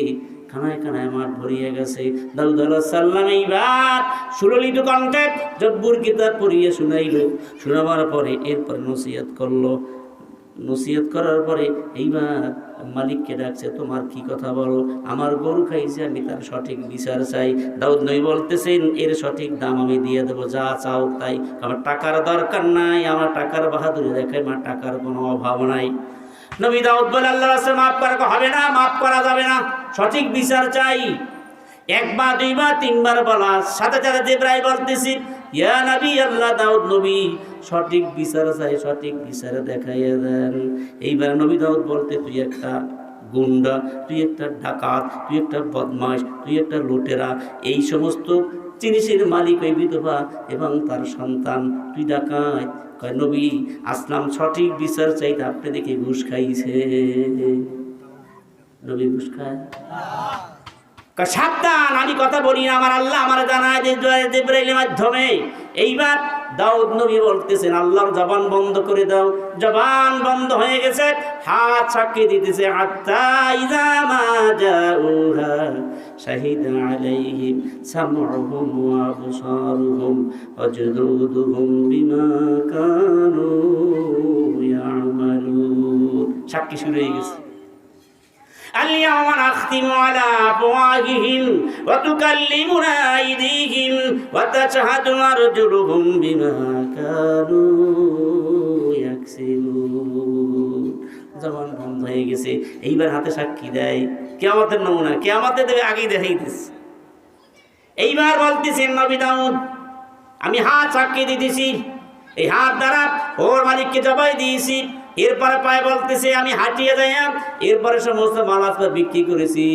S1: খানায় খানায় মাঠ ভরিয়ে গেছে। দাউদ আলাইহিস সালাম এইবার সুললিত কণ্ঠে জব্বুর কিতাব পড়িয়ে শুনাইল। শোনাবার পরে এরপর নসিহত করলো। নসিহত করার পরে এইবার মালিককে ডাকছে, তোমার কি কথা বলো? আমার গরু খাইছে, আমি তার সঠিক বিচার চাই। দাউদ নবী বলতেছেন এর সঠিক দাম আমি দিয়ে দেবো, যা চাও তাই। আমার টাকার দরকার নাই, আমার টাকার বাহাদুরি দেখাই, আমার টাকার কোনো অভাব নাই। নবী দাউদ বলে আল্লাহর রাস্তায় মাফ করা হবে না, মাফ করা যাবে না, সঠিক বিচার চাই। 1 বার 2 বার 3 বার বলা সাথে সাথে জিবরাইল বলতেছি, ইয়া নবী আল্লাহ, দাউদ নবী সঠিক বিচার চাই, সঠিক বিচার দেখাইয়া দেন। এইবার নবী দাউদ বলতে, তুই একটা গুন্ডা, তুই একটা ডাকাত, তুই একটা বদমাশ, তুই একটা লুটেরা, এই সমস্ত জিনিসের মালিক ওই বিধবা এবং তার সন্তান, তুই ডাকাত। কয় নবী আসলাম সঠিক বিচার চাইতে, আপনি দেখে ঘুষ খাইছে। নবী ঘুষ খায়? সাবধান, আমি কথা বলি না, আমার আল্লাহ আমার জানায় জিবরাইলের মাধ্যমে। এইবার দাউদ নবী বলতেছেন, আল্লাহর জবান বন্ধ করে দাও। জবান বন্ধ হয়ে গেছে, হাত সাক্ষী দিতেছে, হাত্তা ইযা মা জাউহা শাহিদা আলাইহিম সামউহুম ওয়া আবসারুহুম ওয়া জুলুদুহুম বিমা কানু ইয়ামালুন। সাক্ষী শুরু হয়ে গেছে। اليوم نختم على أفواههم وتكلمنا أيديهم وتشهد أرجلهم بما كانوا يكسبون। জবান বন্ধ হয়ে গেছে, এইবার হাতে সাক্ষী দেয়। কিয়ামতের নমুনা, কিয়ামতে দেবে, আগেই দেখাইতেছে। এইবার বলতেছেন নবী দাউদ, আমি হাত সাক্ষী দিতেছি, এই হাত দ্বারা ওর মালিককে জবাই দিয়েছি। এরপরে পায়ে বলতেছে, আমি হাঁটিয়ে যাই, এরপরে সমস্ত মালাজটা বিক্রি করেছি।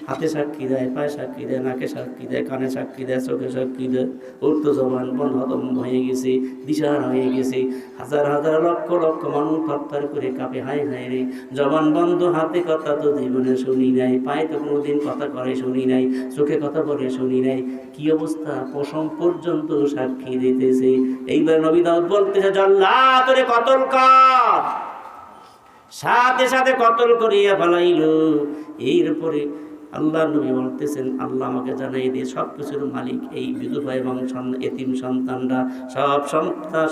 S1: হাতে সাক্ষী দেয়, পায়ে সাক্ষী দেয়, নাকে সাক্ষী দেয়, কানে সাক্ষী দেয়, চোখে সাক্ষী দেয়। ওর তো জবান বন্ধ হয়ে গেছে, দিশাহারা হয়ে গেছে। হাজার হাজার লক্ষ লক্ষ মানুষ থরথর করে কাঁপে, হায় হায় রে, জবান বন্ধ, হাতে কথা তো জীবনে শুনি নাই, পায়ে তো কোনোদিন কথা করে শুনি নাই, চোখে কথা বলে শুনি নাই। কি অবস্থা, পশম পর্যন্ত সাক্ষী দিতেছে। এইবার নবী দাউদ বলতেছে, আল্লাহ তোরে কতল কর। সাথে সাথে কতল করিয়া ফেলাইল। এরপরে আল্লাহ নবী বলতেছেন, আল্লাহ আমাকে জানাই দিয়ে সব কিছুর মালিক এই বিধবা এবং এতিম সন্তানরা, সব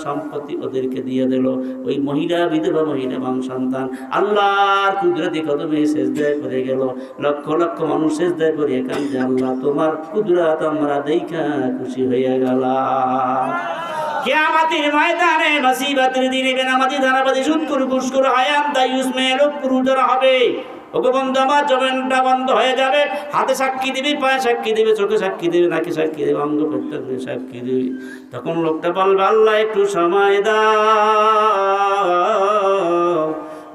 S1: সম্পত্তি ওদেরকে দিয়ে দিল। ওই মহিলা, বিধবা মহিলা এবং সন্তান আল্লাহর কুদরতি কদমে সেজদায় করে গেল। লক্ষ লক্ষ মানুষ সেজদায় করে কাঁদে, আল্লাহ তোমার কুদরত আমরা দেখা খুশি হয়ে গেলাম। কিয়ামতের ময়দানে মুসিবতের দিনে বেনামাজি ধারাবাজি সুদ করে ঘুষ করে হায়াম দায়ুস মেলোক পুরুষরা হবে। ওকে বন্ধু আমার জবানটা বন্ধ হয়ে যাবে, হাতে সাক্ষী দিবি, পায়ে সাক্ষী দিবে, চোখে সাক্ষী দিবে, নাকে সাক্ষী দেবে, অঙ্গ প্রত্যঙ্গে সাক্ষী দিবে। তখন লোকটা বলবে, আল্লাহ একটু সময় দাও,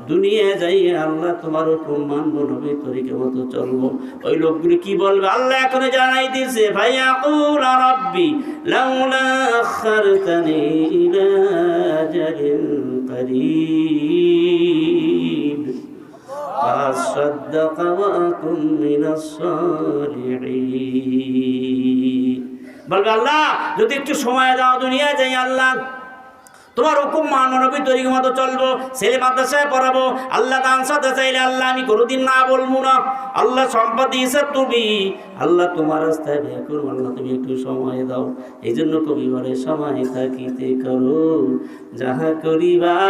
S1: দুনিয়ায় যাই আল্লাহ তোমার হুকুম মানবো, নবী তরিকা মতো চলবো। ওই লোকগুলি কি বলবে, আল্লাহ এখন জানাই দিয়েছে, ফায়াকুল রাব্বি লাউলা আখারতানি ইলা আজালিন করিব ফাসাদদাক ওয়া আকুন মিনাস সালিহিন। বলবে, আল্লাহ যদি একটু সময় দাও, দুনিয়ায় যাই আল্লাহ তোমার হুকুম মানব, নবী তরিকা মতো চলবো, ছেলে মাদ্রাসায় পড়াবো, আল্লাহ দান সাথে চাইলে আল্লাহ আমি কোনোদিন না বলবো না। আল্লাহ সম্পদ দিয়েছে তুমি, আল্লাহ তোমার রাস্তায় ব্যয় করবো, আল্লাহ তুমি একটু সময় দাও। এই জন্য কবি বলে, সময় থাকিতে করো যাহা করিবার,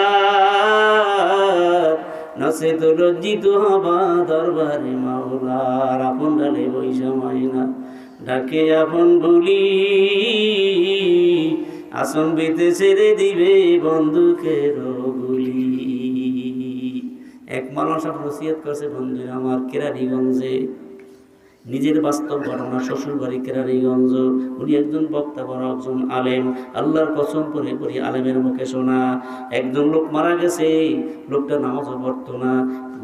S1: নচেত লজ্জিত হবা দরবারে মাওলার। আপন ডালে বই সময় না, ডাকে আপন বলি, আসন বেতে ছেড়ে দিবে বন্দুকের গুলি। এক মানুষ নসিহত করছে, বন্ধু আমার, কেরানীগঞ্জে, নিজের বাস্তব ঘটনা, শ্বশুর বাড়ি কেরানীগঞ্জ। উনি একজন বক্তা, বড় একজন আলেম, আল্লাহর কসম করে পড়ি আলেমের মুখে শোনা। একজন লোক মারা গেছে, লোকটা নামাজও পড়তো না,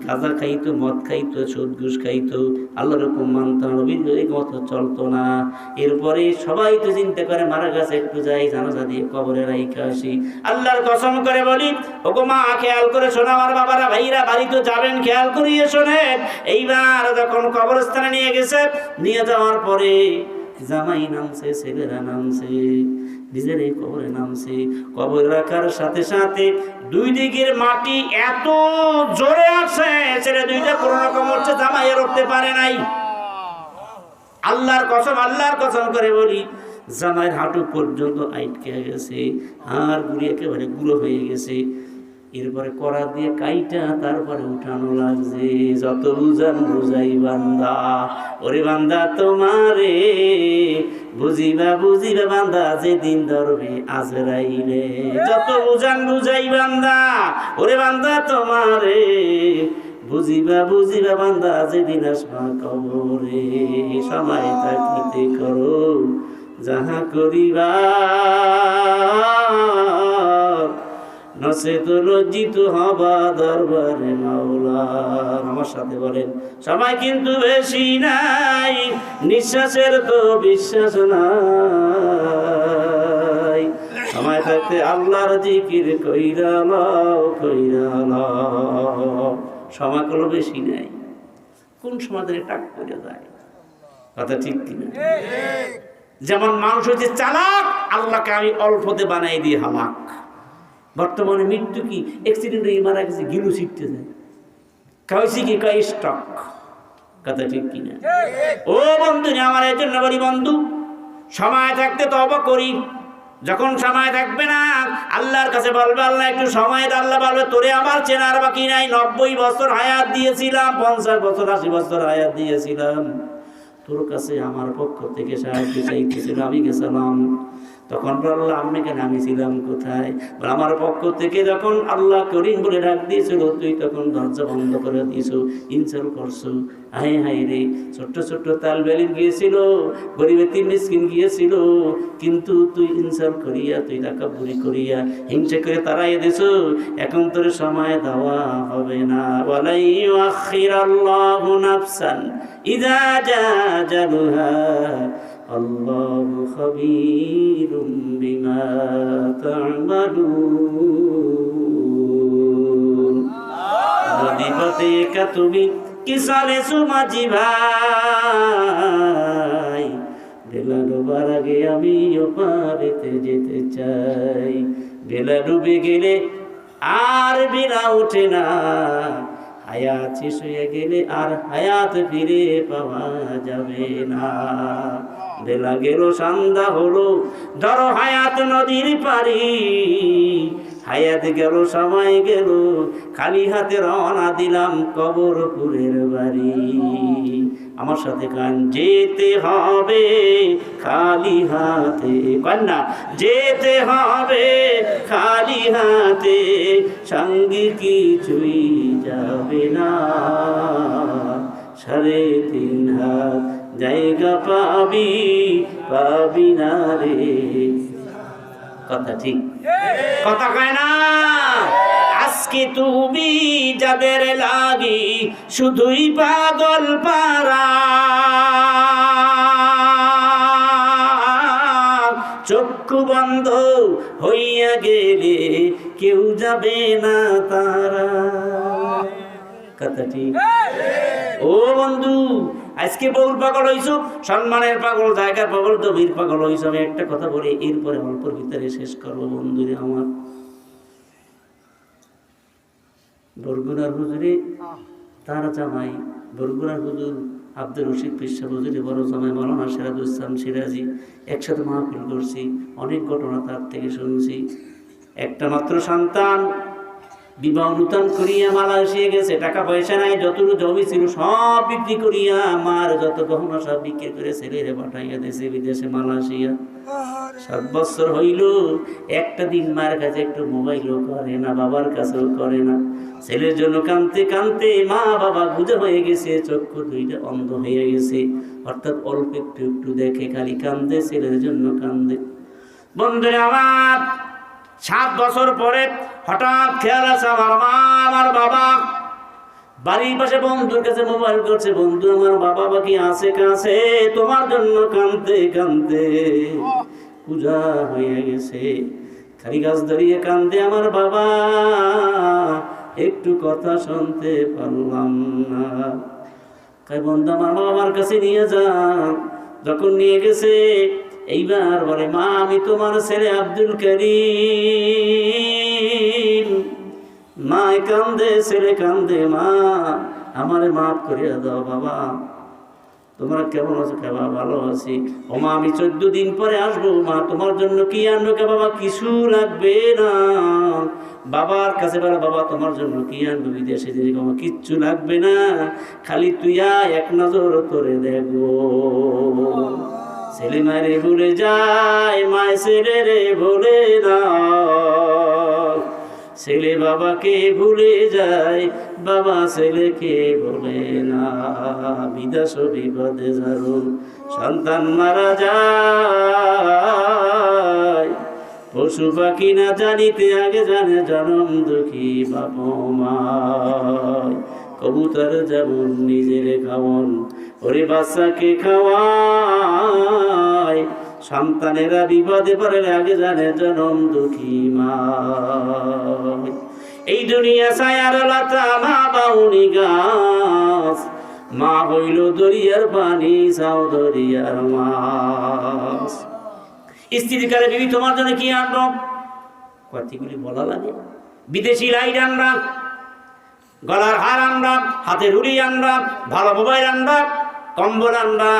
S1: গাঁজা খাইতো, মদ খাইতো, সুদ ঘুষ খাইতো, আল্লাহর হুকুম মানতো না, নবীর মতো চলতো না। এরপরে সবাই তো চিন্তা করে, মারা গেছে, একটু যাই জানাজা দিয়ে কবরে রাইখা আসি। আল্লাহর কসম করে বলি, ওগো মা, খেয়াল করে শোনা, আমার বাবারা, ভাইরা, বাড়ি তো যাবেন, খেয়াল করিয়ে শোনেন। এইবার যখন কবরস্থানে নিয়ে গেছে, নিয়ে যাওয়ার পরে জামাই নামছে, ছেলেরা নামছে, নিজের এই কবরে নামছে। কবর রাখার সাথে সাথে দুই দিকের মাটি এত জোরে আসে, ছেলে দুইটা কোনো রকম হচ্ছে, জামাই উঠতে পারে নাই। আল্লাহর কসম করে বলি, জামাইয়ের হাঁটু পর্যন্ত আটকে গেছে, আর গুড়ি একেবারে গুঁড়ো হয়ে গেছে। এরপরে কড়া দিয়ে কাইটা তারপরে উঠানো লাগছে। যত বুঝান বুঝাই বান্দা, ওরে বান্দা তোমারে বুঝিবা বান্দা, যেদিন ধরবে আজরাইলে। যত বুঝান বুঝাই বান্দা, ওরে বান্দা তোমারে বুঝিবা বান্দা, যেদিন আসবা কবরে। সময় থাকিতে করো যাহা করিবা, নচেত লজ্জিত হবা দরবারে মাওলার। আমার সাথে বলেন, সময় কিন্তু বেশি নাই, নিঃশ্বাসের তো বিশ্বাস নাই। সময় থাকতে আল্লাহর জিকির কইরা লও, সময় কোনো বেশি নাই। কোন সময় টাক করে যায়, কথা ঠিক কিনা? যেমন মানুষ হচ্ছে চালাক, আল্লাহকে আমি অল্পতে বানাই দিয়ে হালাক। বর্তমানে মৃত্যু কি অ্যাক্সিডেন্টে মারা গেছে, গিলু ছিটতে যায়, কাউসি কি কয় স্টক। কথা ঠিক কিনা? ও বন্ধু, আমার এই জন্য বলি বন্ধু, সময় থাকতে তওবা করি। যখন সময় থাকবে না, আল্লাহর কাছে বলবে আল্লাহ একটু সময় দে। আল্লাহ বলবে তোরে আমার চেনার বাকি নাই, 90 বছর হায়াত দিয়েছিলাম, 50 বছর 80 বছর হায়াত দিয়েছিলাম, তোর কাছে আমার পক্ষ থেকে সাহায্য চাইতেছিল, আমি গেছিলাম। তখন আল্লাহ আমি কেন, আমি ছিলাম কোথায়? আমার পক্ষ থেকে যখন আল্লাহ করিম বলে ডাক দিয়েছিল, তুই তখন দরজা বন্ধ করে দিয়েছ, ইনসাল করছো। হাই হাই রে, ছোট্ট ছোট্ট তালবেলিন গিয়েছিল, গরিব এতিম মিসকিন গিয়েছিল, কিন্তু তুই ইনসাল করিয়া, তুই তাকাব্বুরি করিয়া, হিংসা করে তাড়াইয়া দিছ। এখন তোর সময় দেওয়া হবে না। ওয়ালাই ইউআখিরাল্লাহু নাফসান ইযা জাআ আজালুহা আল্লাহু খাবীরুম বিমা তা'মালুন। নদীপথে একা তুমি কি চলেছো মাঝি ভাই, বেলা ডোবার আগে আমি ওপারেতে যেতে চাই। বেলা ডুবে গেলে আর বেলা ওঠে না, হায়াত শেষ হয়ে গেলে আর হায়াত ফিরে পাওয়া যাবে না। বেলা গেল সন্ধ্যা হলো, ধরো হায়াত নদীর পারি, হায়াত গেল সময় গেল, খালি হাতে রওনা দিলাম কবরপুরের বাড়ি। আমার সাথে গান, যেতে হবে খালি হাতে, কন্যা যেতে হবে খালি হাতে, সঙ্গে কিছুই যাবে না, 3.5 হাত জায়গা পাবি, পাবি না রে। কথা ঠিক, কথা কয় না? আজকে তুমি যাদের লাগি শুধুই পাগল পারা, চক্ষু বন্ধ হইয়া গেলে কেউ যাবে না তারা। কথা ঠিক? ও বন্ধু, আজকে বউর পাগল হইছো, সম্মানের পাগল, জায়গার পাগল, জমির পাগল হইছো। আমি একটা কথা বলি, এরপরে অল্পের ভিতরে শেষ করবো বন্ধুরে আমার। বরগুনার হুজুরে তার জামাই, বরগুনার হুজুর আব্দুর রশিদ পিসা হুজুরে বড় জামাই মাওলানা সিরাজুল ইসলাম সিরাজি, একসাথে মাহফিল করছি, অনেক ঘটনা তার থেকে শুনছি। একটা মাত্র সন্তান, বিবাহ নূতন করিয়া মালয়েশিয়া গেছে, টাকা পয়সা নাই, যতটুকু জমি ছিল সব বিক্রি করিয়া, মার যত গহনা সব বিক্রি করে ছেলেরে পাঠাইয়া দেশে বিদেশে মালয়েশিয়া। 7 বছর হইল, একটা দিন মায়ের কাছে একটু মোবাইলও করে না, বাবার কাছেও করে না। ছেলের জন্য কাঁদতে কাঁদতে মা বাবা বুঝে হয়ে গেছে, চক্ষু দুইটা অন্ধ হয়ে গেছে, অর্থাৎ অল্প একটু একটু দেখে, খালি কান্দে, ছেলের জন্য কান্দে। বন্ধুরা আমার, 7 বছর পরে হঠাৎ খেয়াল আছে, আমার মা আমার বাবা বাড়ির পাশে বন্ধুর কাছে মোবাইল করছে, বন্ধু আমার বাবা বাকি আছে কাছে, তোমার জন্য কাঁদতে কাঁদতে পূজা হয়ে গেছে, খালি গাছ দাঁড়িয়ে কান্দে আমার বাবা, একটু কথা শুনতে পারলাম না। তাই বন্ধু আমার বাবার কাছে নিয়ে যান। যখন নিয়ে গেছে, এইবার বলে, মা আমি তোমার ছেলে আব্দুল করিম। মা কান্দে, ছেলে কান্দে, মা আমারে মাফ করিয়া দাও বাবা। তোমরা কেমন আছো? বাবা ভালো আছি। ও মা আমি 14 দিন পরে আসবো, মা তোমার জন্য কি আনবো? কে বাবা কিছু লাগবে না। বাবার কাছে বলে, বাবা তোমার জন্য কি আনবো? বিদেশে যে বাবা কিচ্ছু লাগবে না, খালি তুই এক নজর তোরে দেখবো। ছেলে মায়েরে ভুলে যায়, মায় ছেলে রে ভুলে না, ছেলে বাবাকে ভুলে যায়, বাবা ছেলেকে ভুলে না। বিদেশ বিপদে জারুন সন্তান মারা যায়, পশু পাখি না জানিতে আগে জানে জনম দুঃখী বাপ মায়। কবুতর যেমন নিজের খাওয়ান, ওরে বাচ্চাকে খাওয়ায়, সন্তানেরা বিপদে পড়ে আগে জানে জনম দুঃখী মা। এই দুনিয়া ছায়ার লতা মা বাউনি গাছ, মা হইল দরিয়ার পানি, চাও দরিয়ার মাছ। স্ত্রীর কালে বিবি তোমার জন্য কি আনবো, কথাগুলি বলা লাগে। বিদেশি লাইট আনবা, গলার হার আনবা, হাতে রুড়ি আনবা, ভালো মোবাইল আনবা, কম্বল আনবা,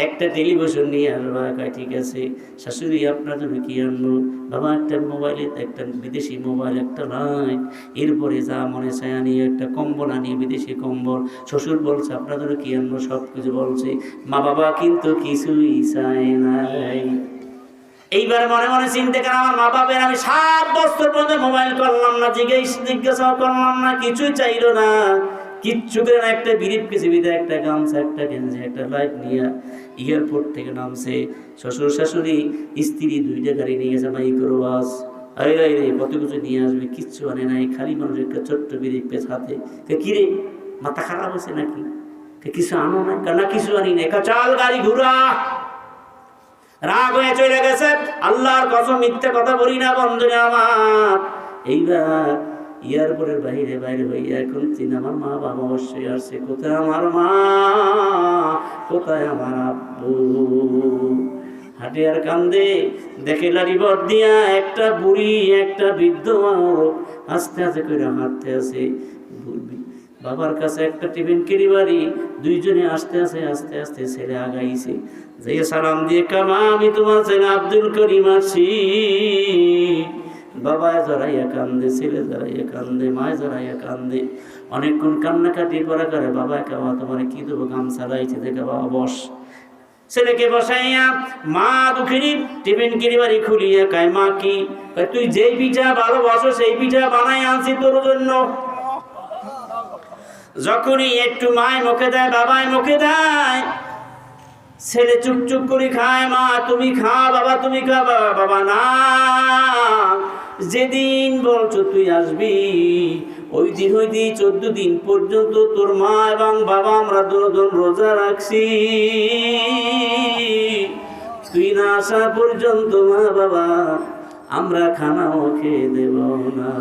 S1: একটা টেলিভিশন নিয়ে আসবা। ঠিক আছে। শাশুড়ি আপনার জন্য কি আনবো, বাবা একটা মোবাইলে একটা বিদেশি মোবাইল একটা লাইট, এরপরে যা মনে চায় নিয়ে একটা কম্বল আনিয়ে বিদেশি কম্বল। শ্বশুর বলছে আপনার জন্য কি আনবো, সব কিছু বলছে। মা বাবা কিন্তু কিছুই চায় নাই। এইবার মনে মনে চিন্তা করে আমার মা বাবার আমি 7 বছর পর্যন্ত মোবাইল করলাম না, জিজ্ঞাসা করলাম না, কিছুই চাইলো না, কিচ্ছু করে না। একটা বিরিপ কিছু ভিতরে একটা গামছা, একটা গেঞ্জি, একটা লাইট নিয়ে এয়ারপোর্ট থেকে নামছে। শ্বশুর শাশুড়ি স্ত্রী 2টা গাড়ি নিয়ে গেছে মাইক্রো বাস। রে কত কিছু নিয়ে আসবে, কিচ্ছু আনে নাই, খালি মানুষ একটা ছোট্ট বিরিপ পেছ হাতে। কিরে মাথা খারাপ হয়েছে নাকি, কিছু আনো না, না কিছু আনি না, চাল গাড়ি ঘুরা। রাগ হয়ে চলে গেছে। আল্লাহর কসম মিথ্যা কথা বলি না বন্ধুরে আমার। এইবার এয়ারপোর্টের বাইরে হইয়া এখন চিন আমার মা বাবা অবশ্যই আসছে। কোথায় আমার মা, কোথায় আমার আব্বু। হাঁটে আর কান্দে, দেখে লারি বট দিয়া একটা বুড়ি একটা বৃদ্ধ আস্তে আস্তে করে হাঁটতে আছে বাবার কাছে। একটা টিফিন কেরি বাড়ি, 2জনে আস্তে আস্তে ছেলে আগাইছে। যে সালাম দিয়ে কামা আমি তোমার ছেলে আব্দুল করিম আছি। বাবা জড়াইয়া কান্দে, ছেলে জড়াইয়া কান্দে, মায় জড়াইয়া কান্দে। অনেকক্ষণ কান্নাকাটি করা করে। বাবা কাবা তোমার কি দেবো, গামছা লাইছে, দেখে বাবা বস। ছেলেকে বসাইয়া মা দুঃখিনী টিফিন কেরি বাড়ি খুলিয়া কায় মা কি, তুই যেই পিঠা ভালোবাসো সেই পিঠা বানাই আনছি তোর জন্য। যখনই একটু মায় মুখে দেয়, বাবায় মুখে দেয়, ছেলে চুপ করে খায়। মা তুমি খা, বাবা তুমি খা। বাবা না, যেদিন বলছো তুই আসবি ওই দিন 14 দিন পর্যন্ত তোর মা এবং বাবা আমরা দুজন রোজা রাখছি। তুই না আসা পর্যন্ত মা বাবা আমরা খানাও খেয়ে দেব না।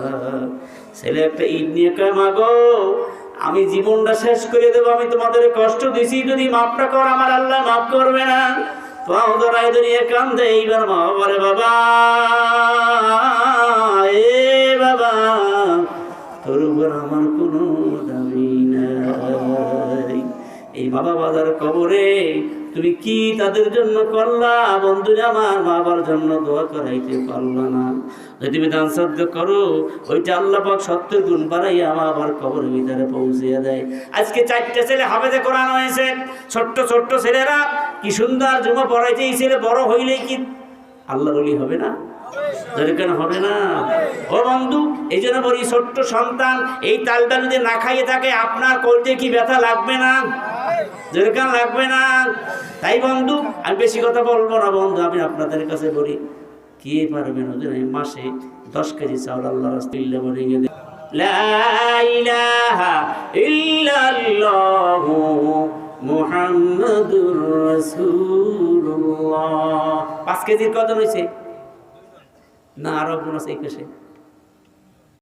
S1: ছেলে একটা ইট নিয়ে কয় মা গো, আমি জীবনটা শেষ করে দেবো, আমি তোমাদের কষ্ট দিছি, যদি মাফটা কর আমার আল্লাহ মাফ করবে না। পাও ধরাই ধরিয়ে কান্দে। এইবার মা বলে বাবা এ বাবা তোর উপর আমার কোনো দাবি নাই। এই বাবা বাজার কবরে তুমি কি তাদের জন্য করলা? বন্ধুরা আমার বাবার জন্য দোয়া করাইতে পারলা না। যদি তুমি দান সদ্গা করো, ওইটা আল্লাহ পাক 70 গুণ বাড়াইয়া বাবার কবরের ভিতরে পৌঁছিয়ে দেয়। আজকে 4টা ছেলে হাফেজে কোরআন হয়েছে, ছোট্ট ছেলেরা কি সুন্দর জুমা পড়াইছে। এই ছেলে বড় হইলেই কি আল্লাহর ওলি হবে না? কেন হবে না? ও বন্ধু, এই জন্য বলি ছোট্ট সন্তান এই তালটা যদি না খাইয়ে থাকে আপনার কলজে কি ব্যথা লাগবে না? যেরকম লাগবে না। তাই বন্ধু আমি বেশি কথা বলবো না। বন্ধু আমি আপনাদের কাছে বলি, কে পারবেন মাসে 10 কেজি চাউল আল্লাহ রাস্তায় বলে গেলে লা ইলাহা ইল্লাল্লাহু মুহাম্মাদুর রাসূলুল্লাহ। 5 কেজির কত হয়েছে না? আরো কোন আছে এই কাছে